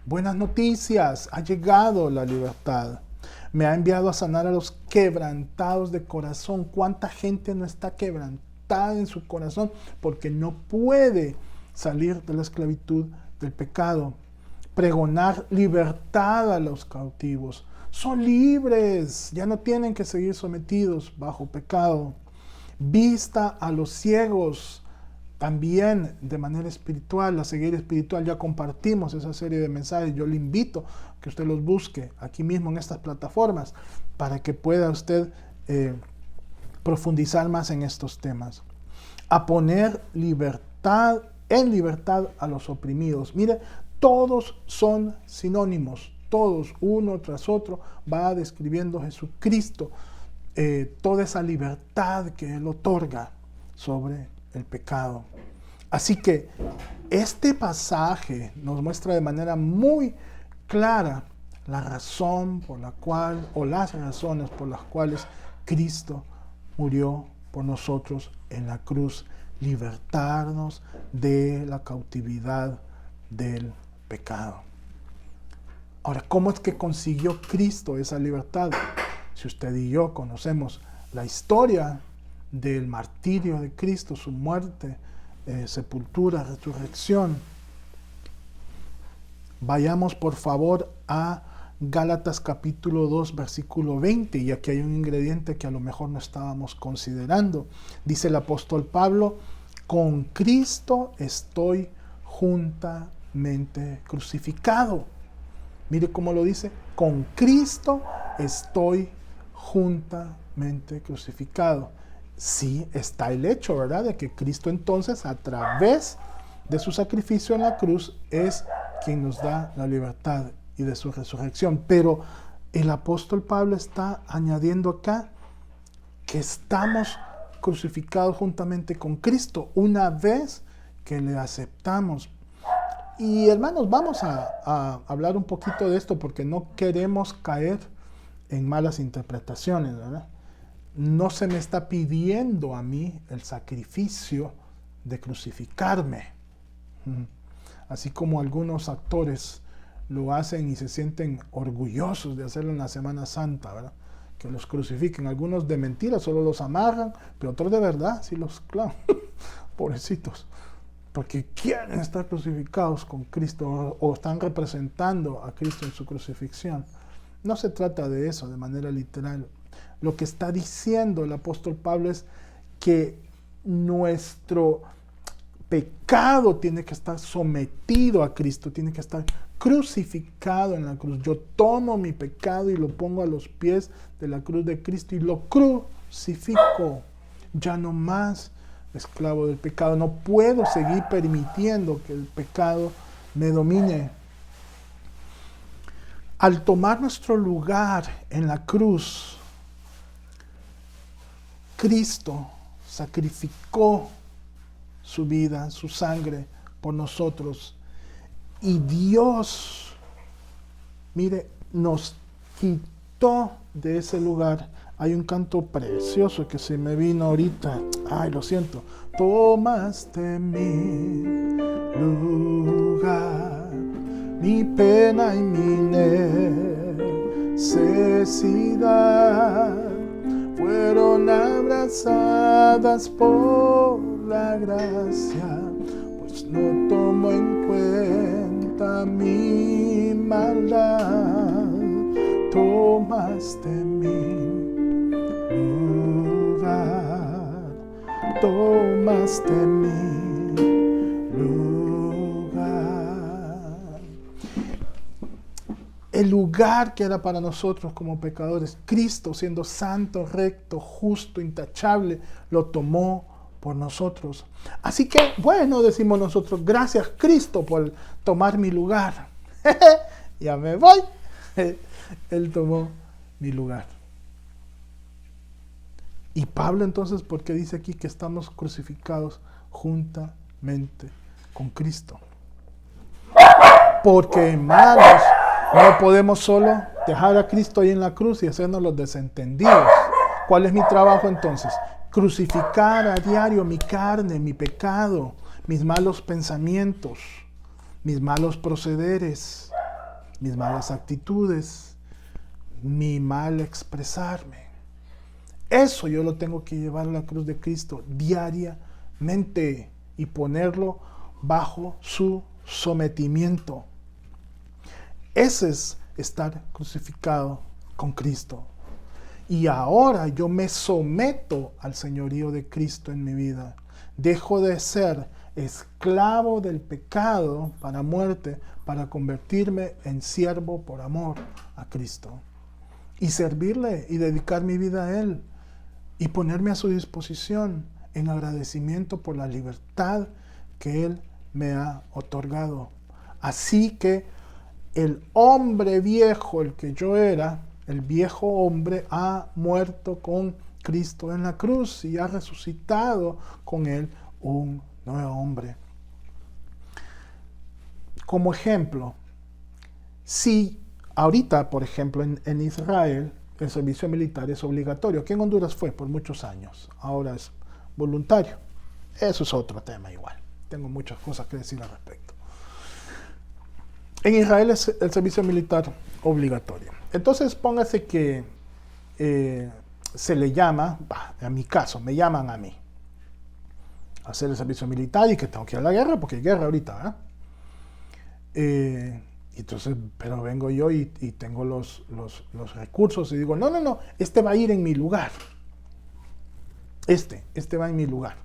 Buenas noticias, ha llegado la libertad. Me ha enviado a sanar a los quebrantados de corazón. ¿Cuánta gente no está quebrantada en su corazón porque no puede salir de la esclavitud del pecado? Pregonar libertad a los cautivos. Son libres, ya no tienen que seguir sometidos bajo pecado. vista a los ciegos, también de manera espiritual, la ceguera espiritual. Ya compartimos esa serie de mensajes. Yo le invito a que usted los busque aquí mismo en estas plataformas para que pueda usted profundizar más en estos temas. A poner libertad a los oprimidos. Mire, todos son sinónimos, todos, uno tras otro, va describiendo Jesucristo toda esa libertad que Él otorga sobre el pecado. Así que este pasaje nos muestra de manera muy clara la razón por la cual, o las razones por las cuales Cristo murió por nosotros en la cruz, libertarnos de la cautividad del pecado. Ahora, ¿cómo es que consiguió Cristo esa libertad? Si usted y yo conocemos la historia del martirio de Cristo, su muerte, sepultura, resurrección, vayamos por favor a Gálatas capítulo 2, versículo 20, y aquí hay un ingrediente que a lo mejor no estábamos considerando. Dice el apóstol Pablo: con Cristo estoy juntamente crucificado. Mire cómo lo dice: con Cristo estoy juntamente crucificado. Sí, está el hecho, ¿verdad?, de que Cristo entonces, a través de su sacrificio en la cruz, es quien nos da la libertad y de su resurrección. Pero el apóstol Pablo está añadiendo acá que estamos crucificados juntamente con Cristo una vez que le aceptamos. Y hermanos, vamos a hablar un poquito de esto porque no queremos caer en malas interpretaciones, ¿verdad? No se me está pidiendo a mí el sacrificio de crucificarme. Así como algunos actores lo hacen y se sienten orgullosos de hacerlo en la Semana Santa, ¿verdad? Que los crucifiquen. Algunos de mentira solo los amarran, pero otros de verdad sí los clavan. Pobrecitos. Porque quieren estar crucificados con Cristo o están representando a Cristo en su crucifixión. No se trata de eso de manera literal. Lo que está diciendo el apóstol Pablo es que nuestro pecado tiene que estar sometido a Cristo, tiene que estar crucificado en la cruz. Yo tomo mi pecado y lo pongo a los pies de la cruz de Cristo y lo crucifico. Ya no más esclavo del pecado. No puedo seguir permitiendo que el pecado me domine. Al tomar nuestro lugar en la cruz, Cristo sacrificó su vida, su sangre por nosotros. Y Dios, mire, nos quitó de ese lugar. Hay un canto precioso que se me vino ahorita. Ay, lo siento. Tomaste mi lugar, mi pena y mi necesidad fueron abrazadas por la gracia, pues no tomo en cuenta mi maldad. Tomaste mi lugar, tomaste mi lugar. El lugar que era para nosotros como pecadores, Cristo, siendo santo, recto, justo, intachable, lo tomó por nosotros. Así que, bueno, decimos nosotros, gracias Cristo por tomar mi lugar. Ya me voy. Él tomó mi lugar. Y Pablo entonces, ¿por qué dice aquí que estamos crucificados juntamente con Cristo? Porque, hermanos, no podemos solo dejar a Cristo ahí en la cruz y hacernos los desentendidos. ¿Cuál es mi trabajo entonces? Crucificar a diario mi carne, mi pecado, mis malos pensamientos, mis malos procederes, mis malas actitudes, mi mal expresarme. Eso yo lo tengo que llevar a la cruz de Cristo diariamente y ponerlo bajo su sometimiento. Ese es estar crucificado con Cristo. Y ahora yo me someto al señorío de Cristo en mi vida. Dejo de ser esclavo del pecado para muerte, para convertirme en siervo por amor a Cristo. Y servirle y dedicar mi vida a Él. Y ponerme a su disposición en agradecimiento por la libertad que Él me ha otorgado. Así que el hombre viejo, el que yo era, el viejo hombre ha muerto con Cristo en la cruz y ha resucitado con Él un nuevo hombre. Como ejemplo, si ahorita, por ejemplo, en Israel, el servicio militar es obligatorio, que en Honduras fue por muchos años, ahora es voluntario. Eso es otro tema igual. Tengo muchas cosas que decir al respecto. En Israel es el servicio militar obligatorio. Entonces póngase que se le llama, en mi caso, me llaman a mí a hacer el servicio militar y que tengo que ir a la guerra, porque hay guerra ahorita, entonces, pero vengo yo y tengo los recursos y digo, no, este va a ir en mi lugar. Este va en mi lugar.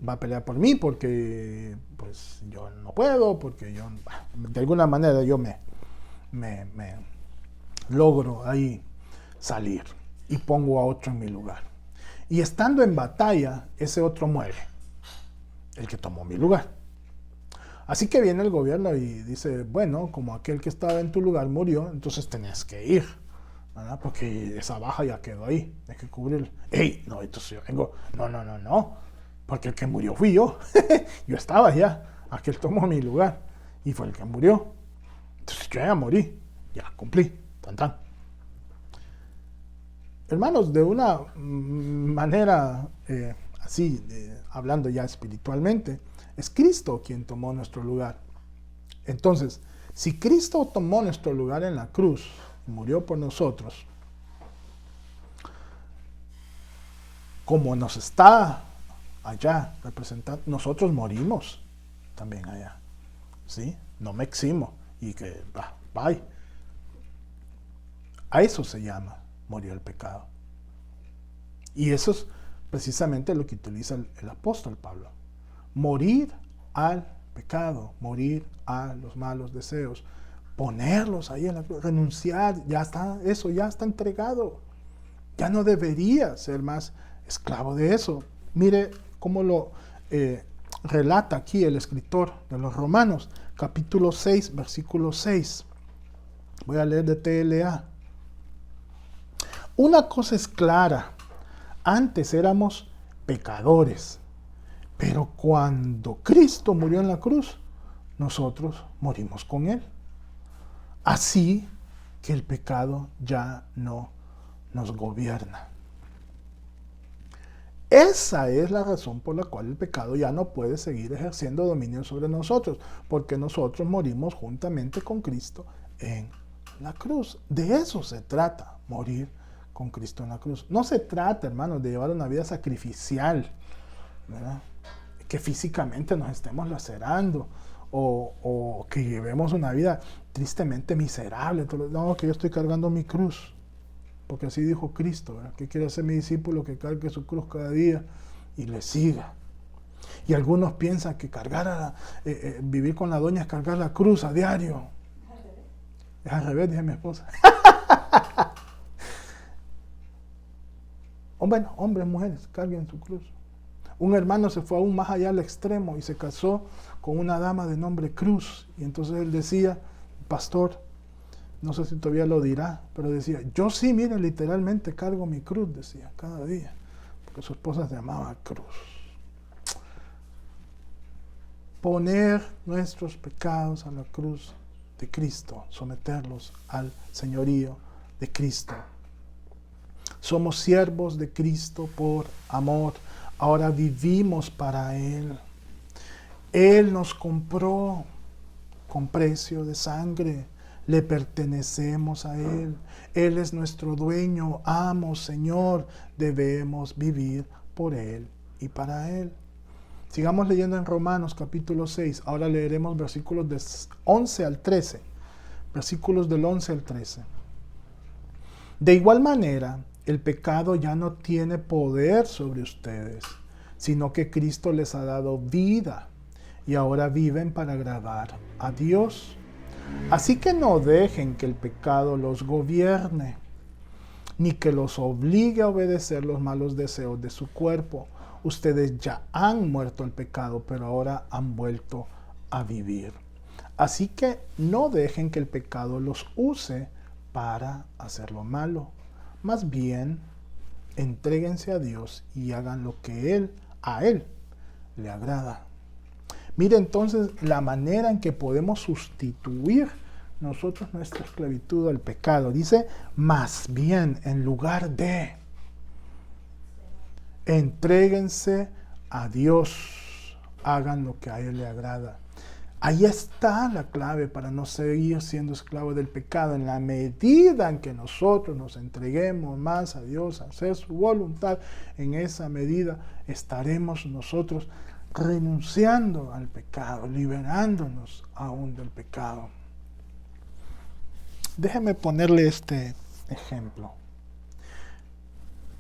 Va a pelear por mí porque pues yo no puedo, porque yo de alguna manera yo me logro ahí salir y pongo a otro en mi lugar. Y estando en batalla, ese otro muere, el que tomó mi lugar. Así que viene el gobierno y dice, bueno, como aquel que estaba en tu lugar murió, entonces tenías que ir, ¿verdad? Porque esa baja ya quedó ahí, hay que cubrirla. ¡Ey! No, entonces yo vengo, no, porque el que murió fui yo. Yo estaba ya, aquel tomó mi lugar y fue el que murió. Entonces yo ya morí, ya cumplí, tan. Hermanos, de una manera así, hablando ya espiritualmente, es Cristo quien tomó nuestro lugar. Entonces, si Cristo tomó nuestro lugar en la cruz y murió por nosotros, como nos está allá representando, nosotros morimos también allá. ¿Sí? No me eximo y que bye. A eso se llama morir el pecado. Y eso es precisamente lo que utiliza el apóstol Pablo. Morir al pecado, morir a los malos deseos, ponerlos ahí en la cruz, renunciar, ya está, eso ya está entregado. Ya no debería ser más esclavo de eso. Mire cómo lo relata aquí el escritor de los Romanos, capítulo 6, versículo 6. Voy a leer de TLA. Una cosa es clara, antes éramos pecadores, pero cuando Cristo murió en la cruz, nosotros morimos con Él. Así que el pecado ya no nos gobierna. Esa es la razón por la cual el pecado ya no puede seguir ejerciendo dominio sobre nosotros, porque nosotros morimos juntamente con Cristo en la cruz. De eso se trata, morir con Cristo en la cruz. No se trata, hermanos, de llevar una vida sacrificial, ¿verdad? Que físicamente nos estemos lacerando o que llevemos una vida tristemente miserable. No, que yo estoy cargando mi cruz, porque así dijo Cristo, ¿verdad? Que quiere ser mi discípulo, que cargue su cruz cada día y le siga. Y algunos piensan que vivir con la doña es cargar la cruz a diario. Es al revés, dije mi esposa. Bueno, hombres, mujeres, carguen su cruz. Un hermano se fue aún más allá al extremo y se casó con una dama de nombre Cruz. Y entonces él decía, pastor, no sé si todavía lo dirá, pero decía, yo sí, mire, literalmente cargo mi cruz, decía, cada día. Porque su esposa se llamaba Cruz. Poner nuestros pecados a la cruz de Cristo, someterlos al señorío de Cristo. Somos siervos de Cristo por amor. Ahora vivimos para Él. Él nos compró con precio de sangre. Le pertenecemos a Él. Él es nuestro dueño, amo, Señor. Debemos vivir por Él y para Él. Sigamos leyendo en Romanos capítulo 6. Ahora leeremos versículos del 11 al 13. Versículos del 11 al 13. De igual manera, el pecado ya no tiene poder sobre ustedes, sino que Cristo les ha dado vida y ahora viven para agradar a Dios. Así que no dejen que el pecado los gobierne, ni que los obligue a obedecer los malos deseos de su cuerpo. Ustedes ya han muerto al pecado, pero ahora han vuelto a vivir. Así que no dejen que el pecado los use para hacer lo malo. Más bien, entréguense a Dios y hagan lo que a Él le agrada. Mire entonces la manera en que podemos sustituir nosotros nuestra esclavitud al pecado. Dice, más bien, en lugar de, entréguense a Dios, hagan lo que a Él le agrada. Ahí está la clave para no seguir siendo esclavos del pecado. En la medida en que nosotros nos entreguemos más a Dios, a hacer su voluntad, en esa medida estaremos nosotros renunciando al pecado, liberándonos aún del pecado. Déjeme ponerle este ejemplo.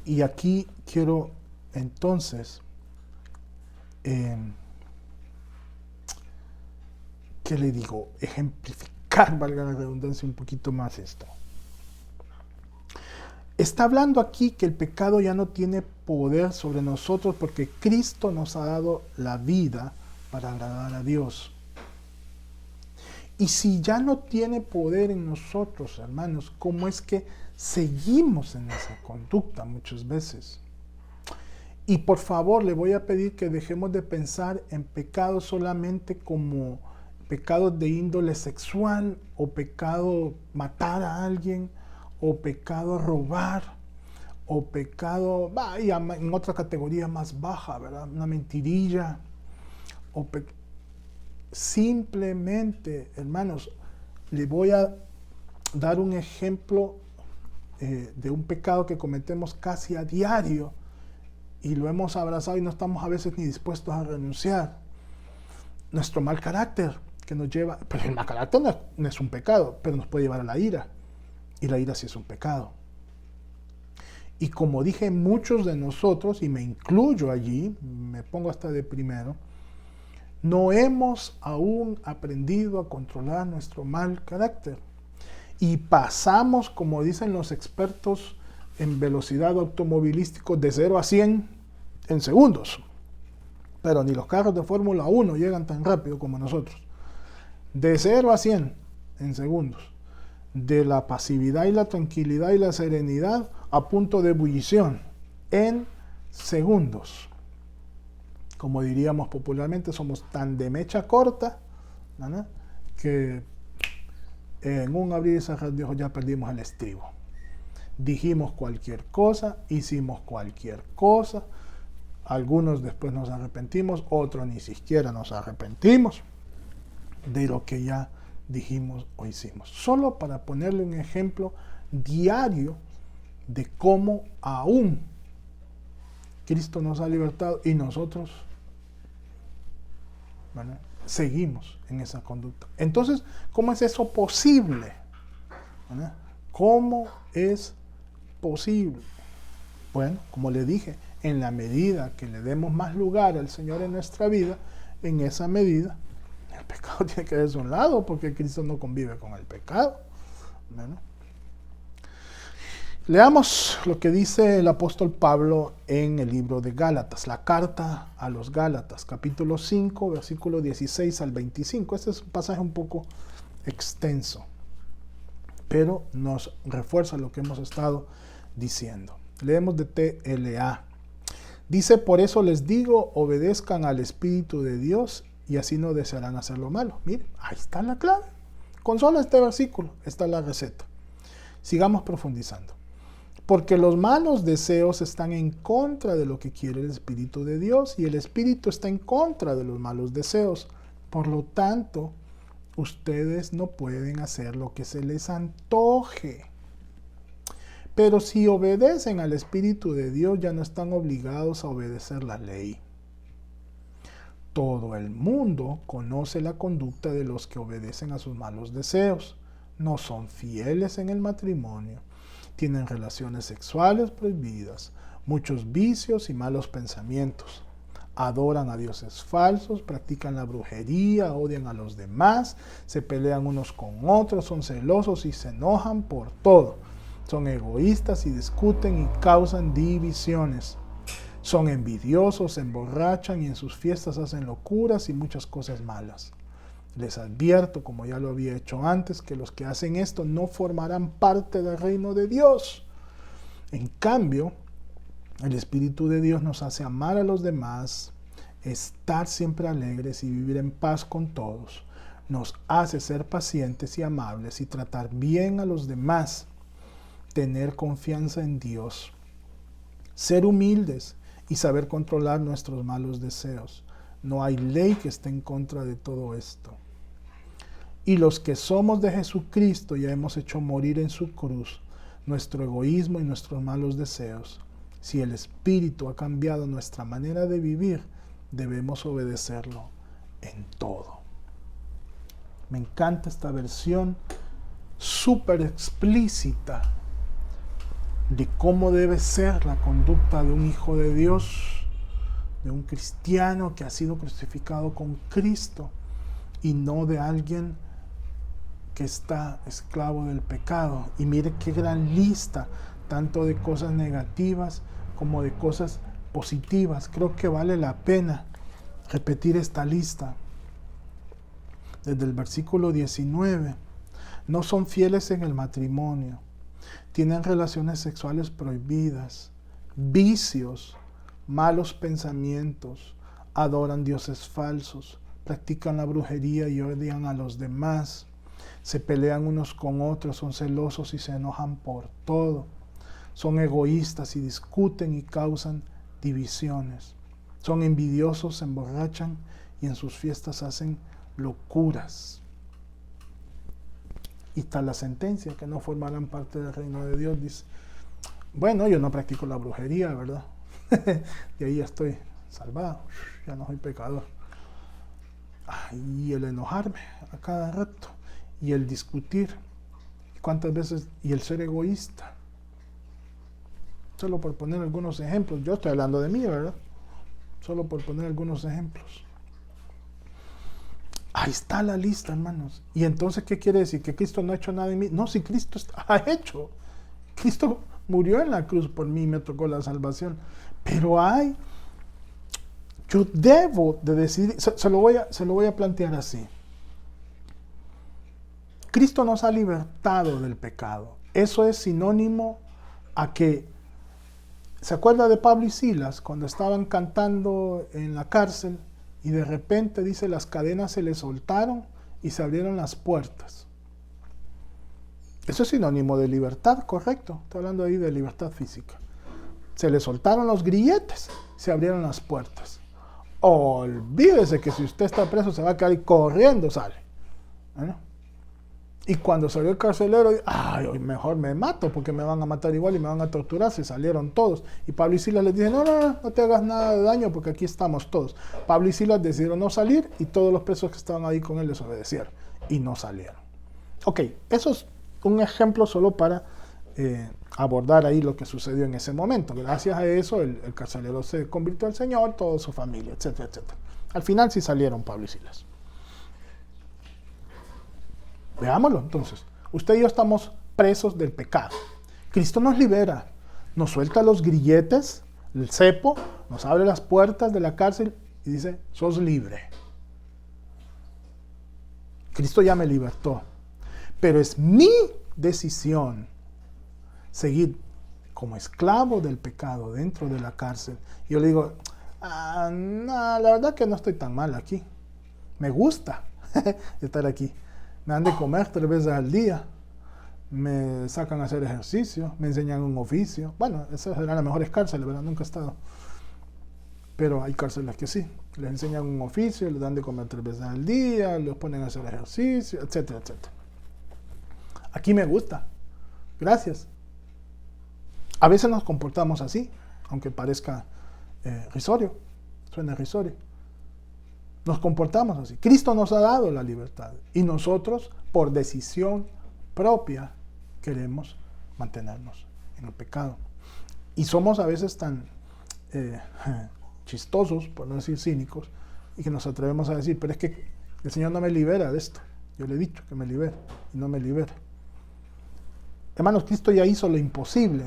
Y aquí quiero entonces ¿qué le digo? Ejemplificar, valga la redundancia, un poquito más esto. Está hablando aquí que el pecado ya no tiene poder sobre nosotros porque Cristo nos ha dado la vida para agradar a Dios. Y si ya no tiene poder en nosotros, hermanos, ¿cómo es que seguimos en esa conducta muchas veces? Y por favor, le voy a pedir que dejemos de pensar en pecados solamente como pecados de índole sexual, o pecado matar a alguien, o pecado robar, o pecado, en otra categoría más baja, ¿verdad? Una mentirilla, o simplemente, hermanos, le voy a dar un ejemplo de un pecado que cometemos casi a diario y lo hemos abrazado y no estamos a veces ni dispuestos a renunciar. Nuestro mal carácter que nos lleva, pero el mal carácter no es un pecado, pero nos puede llevar a la ira, y la ira sí es un pecado. Y como dije, muchos de nosotros, y me incluyo allí, me pongo hasta de primero, no hemos aún aprendido a controlar nuestro mal carácter. Y pasamos, como dicen los expertos en velocidad automovilístico, de 0 a 100 en segundos. Pero ni los carros de Fórmula 1 llegan tan rápido como nosotros. De 0 a 100 en segundos. De la pasividad y la tranquilidad y la serenidad a punto de ebullición en segundos. Como diríamos popularmente, somos tan de mecha corta, ¿verdad?, que en un abrir y cerrar de ojos ya perdimos el estribo. Dijimos cualquier cosa, hicimos cualquier cosa, algunos después nos arrepentimos, otros ni siquiera nos arrepentimos de lo que ya dijimos o hicimos. Solo para ponerle un ejemplo diario de cómo aún Cristo nos ha libertado y nosotros, ¿verdad?, seguimos en esa conducta. Entonces, ¿cómo es eso posible? ¿Verdad? ¿Cómo es posible? Bueno, como le dije, en la medida que le demos más lugar al Señor en nuestra vida, en esa medida el pecado tiene que irse a un lado, porque Cristo no convive con el pecado. ¿Verdad? Leamos lo que dice el apóstol Pablo en el libro de Gálatas, la carta a los Gálatas, capítulo 5, versículo 16 al 25. Este es un pasaje un poco extenso, pero nos refuerza lo que hemos estado diciendo. Leemos de TLA. Dice, por eso les digo, obedezcan al Espíritu de Dios y así no desearán hacer lo malo. Miren, ahí está la clave. Con solo este versículo está la receta. Sigamos profundizando. Porque los malos deseos están en contra de lo que quiere el Espíritu de Dios y el Espíritu está en contra de los malos deseos. Por lo tanto, ustedes no pueden hacer lo que se les antoje. Pero si obedecen al Espíritu de Dios, ya no están obligados a obedecer la ley. Todo el mundo conoce la conducta de los que obedecen a sus malos deseos. No son fieles en el matrimonio. tienen relaciones sexuales prohibidas, muchos vicios y malos pensamientos. Adoran a dioses falsos, practican la brujería, odian a los demás, se pelean unos con otros, son celosos y se enojan por todo. Son egoístas y discuten y causan divisiones. Son envidiosos, se emborrachan y en sus fiestas hacen locuras y muchas cosas malas. Les advierto, como ya lo había hecho antes, que los que hacen esto no formarán parte del reino de Dios. En cambio, el Espíritu de Dios nos hace amar a los demás, estar siempre alegres y vivir en paz con todos. Nos hace ser pacientes y amables y tratar bien a los demás, tener confianza en Dios, ser humildes y saber controlar nuestros malos deseos. No hay ley que esté en contra de todo esto. Y los que somos de Jesucristo ya hemos hecho morir en su cruz nuestro egoísmo y nuestros malos deseos. Si el Espíritu ha cambiado nuestra manera de vivir, debemos obedecerlo en todo. Me encanta esta versión súper explícita de cómo debe ser la conducta de un hijo de Dios, de un cristiano que ha sido crucificado con Cristo y no de alguien que está esclavo del pecado. Y mire qué gran lista, tanto de cosas negativas como de cosas positivas. Creo que vale la pena repetir esta lista. Desde el versículo 19, no son fieles en el matrimonio, tienen relaciones sexuales prohibidas, vicios, malos pensamientos, adoran dioses falsos, practican la brujería y odian a los demás, se pelean unos con otros, son celosos y se enojan por todo, son egoístas y discuten y causan divisiones, son envidiosos, se emborrachan y en sus fiestas hacen locuras. Y está la sentencia, que no formarán parte del reino de Dios. Dice, bueno, yo no practico la brujería, ¿verdad? De ahí ya estoy salvado, ya no soy pecador. Y el enojarme a cada rato, y el discutir, ¿cuántas veces? Y el ser egoísta. Solo por poner algunos ejemplos, yo estoy hablando de mí, ¿verdad? Solo por poner algunos ejemplos. Ahí está la lista, hermanos. Y entonces, ¿qué quiere decir? ¿Que Cristo no ha hecho nada en mí? No, si Cristo ha hecho. Cristo murió en la cruz por mí y me tocó la salvación. Pero yo debo de decidir, se lo voy a plantear así. Cristo nos ha libertado del pecado. Eso es sinónimo a que, ¿se acuerda de Pablo y Silas cuando estaban cantando en la cárcel? Y de repente, dice, las cadenas se les soltaron y se abrieron las puertas. Eso es sinónimo de libertad, correcto. Estoy hablando ahí de libertad física. Se les soltaron los grilletes, se abrieron las puertas. Olvídese que si usted está preso se va a quedar ahí corriendo, sale. ¿Eh? Y cuando salió el carcelero, ay, mejor me mato porque me van a matar igual y me van a torturar. Se salieron todos. Y Pablo y Silas les dicen, no te hagas nada de daño porque aquí estamos todos. Pablo y Silas decidieron no salir y todos los presos que estaban ahí con él les obedecieron y no salieron. Ok, eso es un ejemplo solo para abordar ahí lo que sucedió en ese momento. Gracias a eso el carcelero se convirtió al Señor, toda su familia, etcétera, etcétera. Al final sí salieron Pablo y Silas. Veámoslo entonces. Usted y yo estamos presos del pecado. Cristo nos libera, nos suelta los grilletes, el cepo, nos abre las puertas de la cárcel y dice, sos libre. Cristo ya me libertó. Pero es mi decisión seguir como esclavo del pecado dentro de la cárcel. Y yo le digo, no, la verdad que no estoy tan mal aquí. Me gusta estar aquí. Me dan de comer 3 veces al día, me sacan a hacer ejercicio, me enseñan un oficio. Bueno, esas eran las mejores cárceles, ¿verdad? Nunca he estado. Pero hay cárceles que sí, les enseñan un oficio, les dan de comer 3 veces al día, los ponen a hacer ejercicio, etcétera, etcétera. Aquí me gusta, gracias. A veces nos comportamos así, aunque parezca risorio, suena risorio. Nos comportamos así. Cristo nos ha dado la libertad y nosotros, por decisión propia, queremos mantenernos en el pecado. Y somos a veces tan chistosos, por no decir cínicos, y que nos atrevemos a decir, pero es que el Señor no me libera de esto. Yo le he dicho que me libere y no me libera. Hermanos, Cristo ya hizo lo imposible,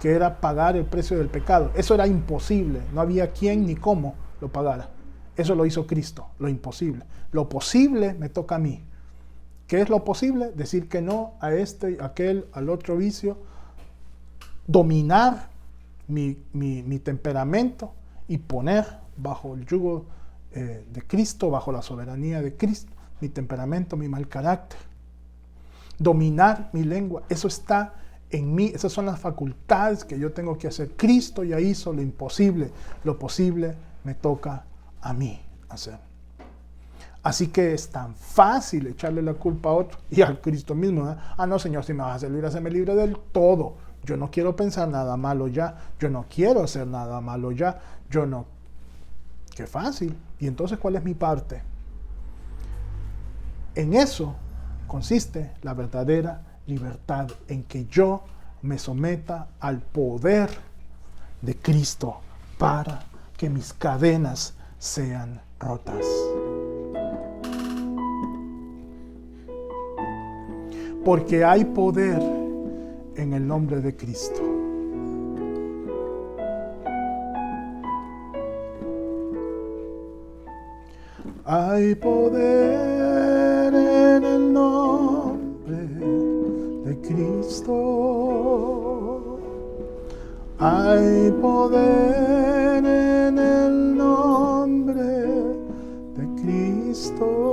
que era pagar el precio del pecado. Eso era imposible, no había quién ni cómo lo pagara. Eso lo hizo Cristo, lo imposible. Lo posible me toca a mí. ¿Qué es lo posible? Decir que no a este, aquel, al otro vicio, dominar mi temperamento y poner bajo el yugo de Cristo, bajo la soberanía de Cristo, mi temperamento, mi mal carácter. Dominar mi lengua, eso está en mí, esas son las facultades que yo tengo que hacer. Cristo ya hizo lo imposible, lo posible me toca a mí hacer. Así que es tan fácil echarle la culpa a otro y a Cristo mismo, ¿eh? Ah, no, Señor, si me vas a hacer libre, hazme libre del todo. Yo no quiero pensar nada malo ya, yo no quiero hacer nada malo ya, yo no. Qué fácil. ¿Y entonces cuál es mi parte? En eso consiste la verdadera libertad, en que yo me someta al poder de Cristo para que mis cadenas sean rotas. Porque hay poder en el nombre de Cristo. Hay poder en el nombre de Cristo. Hay poder en el nombre de Cristo.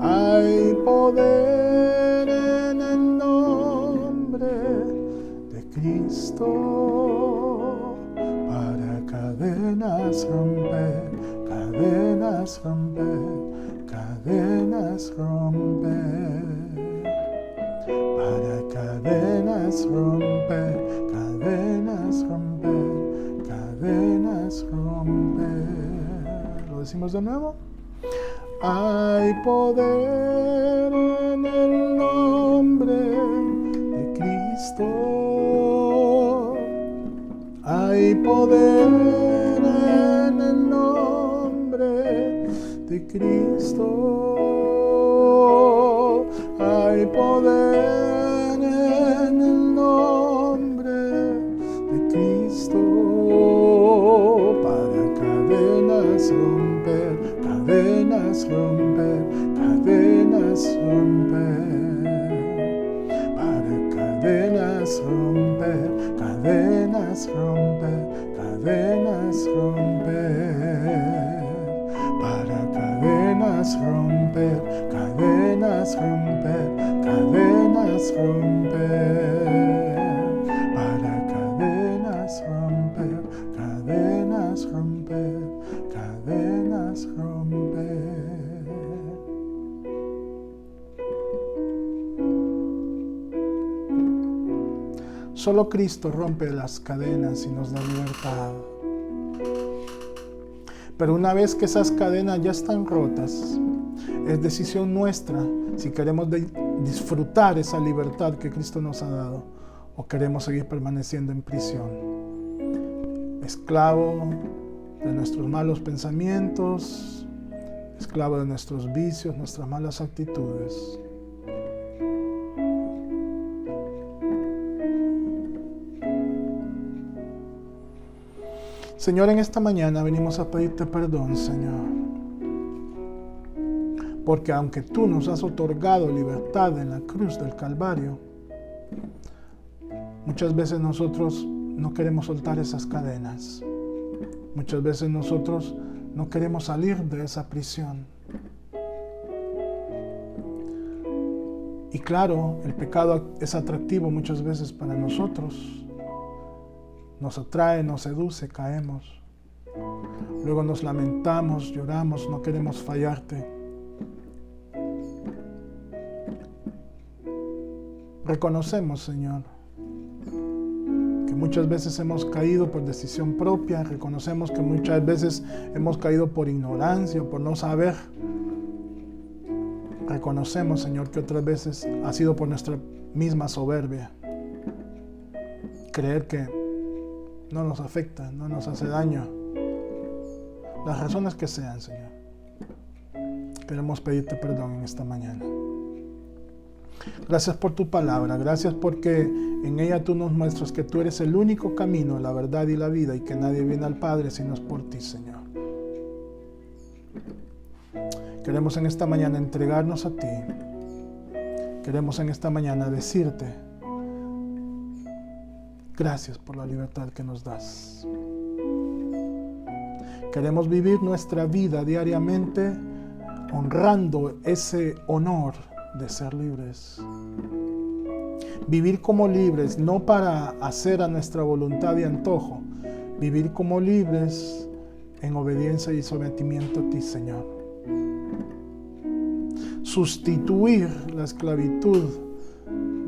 Hay poder en el nombre de Cristo para cadenas romper, cadenas romper, cadenas romper. Para cadenas romper, cadenas romper, cadenas romper. ¿Lo decimos de nuevo? Hay poder en el nombre de Cristo. Hay poder en el nombre de Cristo. Hay poder en el nombre de Cristo para cadenas romper, cadenas romper, cadenas romper, para cadenas romper, cadenas romper, cadenas romper, para cadenas romper, cadenas romper, cadenas romper, para cadenas romper, cadenas romper, cadenas romper. Solo Cristo rompe las cadenas y nos da libertad. Pero una vez que esas cadenas ya están rotas, es decisión nuestra si queremos disfrutar esa libertad que Cristo nos ha dado o queremos seguir permaneciendo en prisión, esclavo de nuestros malos pensamientos, esclavo de nuestros vicios, nuestras malas actitudes. Señor, en esta mañana venimos a pedirte perdón, Señor. Porque aunque tú nos has otorgado libertad en la cruz del Calvario, muchas veces nosotros no queremos soltar esas cadenas. Muchas veces nosotros no queremos salir de esa prisión. Y claro, el pecado es atractivo muchas veces para nosotros. Nos atrae, nos seduce, caemos. Luego nos lamentamos, lloramos, no queremos fallarte. Reconocemos, Señor, que muchas veces hemos caído por decisión propia. Reconocemos que muchas veces hemos caído por ignorancia, por no saber. Reconocemos, Señor, que otras veces ha sido por nuestra misma soberbia. Creer que no nos afecta, no nos hace daño. Las razones que sean, Señor. Queremos pedirte perdón en esta mañana. Gracias por tu palabra, gracias porque en ella tú nos muestras que tú eres el único camino, la verdad y la vida, y que nadie viene al Padre sino es por ti, Señor. Queremos en esta mañana entregarnos a ti. Queremos en esta mañana decirte gracias por la libertad que nos das. Queremos vivir nuestra vida diariamente honrando ese honor de ser libres. Vivir como libres, no para hacer a nuestra voluntad y antojo. Vivir como libres en obediencia y sometimiento a ti, Señor. Sustituir la esclavitud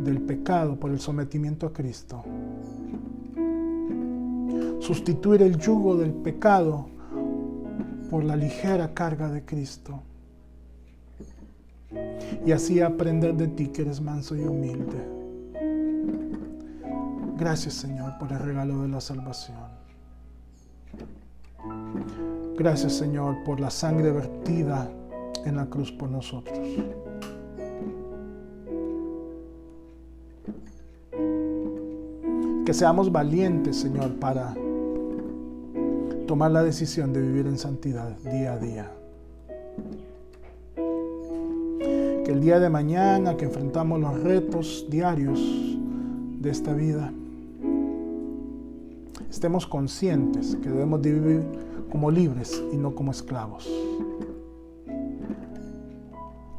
del pecado por el sometimiento a Cristo. Sustituir el yugo del pecado por la ligera carga de Cristo. Y así aprender de ti que eres manso y humilde. Gracias, Señor, por el regalo de la salvación. Gracias, Señor, por la sangre vertida en la cruz por nosotros. Que seamos valientes, Señor, para tomar la decisión de vivir en santidad día a día. Que el día de mañana que enfrentamos los retos diarios de esta vida, estemos conscientes que debemos de vivir como libres y no como esclavos.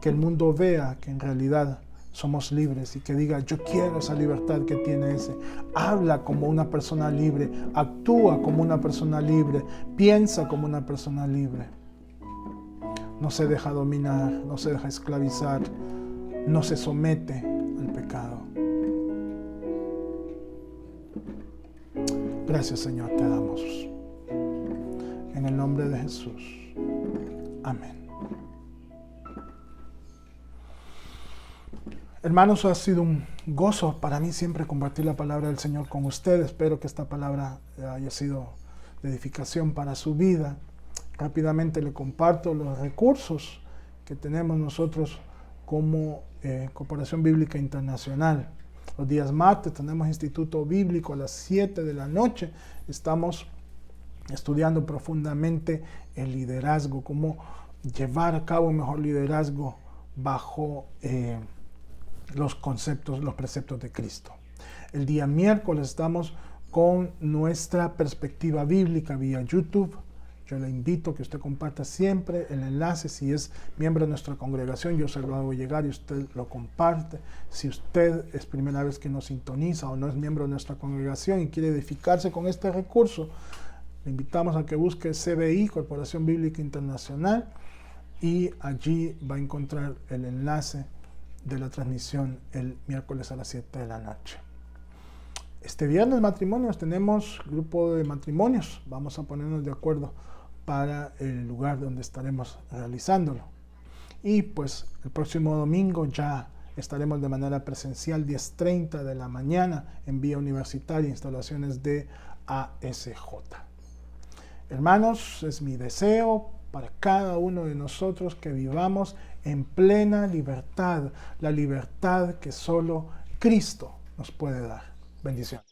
Que el mundo vea que en realidad somos libres y que diga, yo quiero esa libertad que tiene ese. Habla como una persona libre, actúa como una persona libre, piensa como una persona libre. No se deja dominar, no se deja esclavizar, no se somete al pecado. Gracias, Señor, te damos. En el nombre de Jesús. Amén. Hermanos, ha sido un gozo para mí siempre compartir la palabra del Señor con ustedes. Espero que esta palabra haya sido de edificación para su vida. Rápidamente le comparto los recursos que tenemos nosotros como Corporación Bíblica Internacional. Los días martes tenemos Instituto Bíblico a las 7 de la noche. Estamos estudiando profundamente el liderazgo, cómo llevar a cabo un mejor liderazgo bajo los conceptos, los preceptos de Cristo. El día miércoles estamos con nuestra perspectiva bíblica vía YouTube. Yo le invito a que usted comparta siempre el enlace. Si es miembro de nuestra congregación, yo se lo hago llegar y usted lo comparte. Si usted es primera vez que nos sintoniza o no es miembro de nuestra congregación y quiere edificarse con este recurso, le invitamos a que busque CBI, Corporación Bíblica Internacional, y allí va a encontrar el enlace de la transmisión el miércoles a las 7 de la noche. Este viernes matrimonios, tenemos grupo de matrimonios. Vamos a ponernos de acuerdo para el lugar donde estaremos realizándolo. Y pues el próximo domingo ya estaremos de manera presencial, 10:30 de la mañana, en Vía Universitaria, instalaciones de ASJ. Hermanos, es mi deseo para cada uno de nosotros que vivamos en plena libertad, la libertad que solo Cristo nos puede dar. Bendiciones.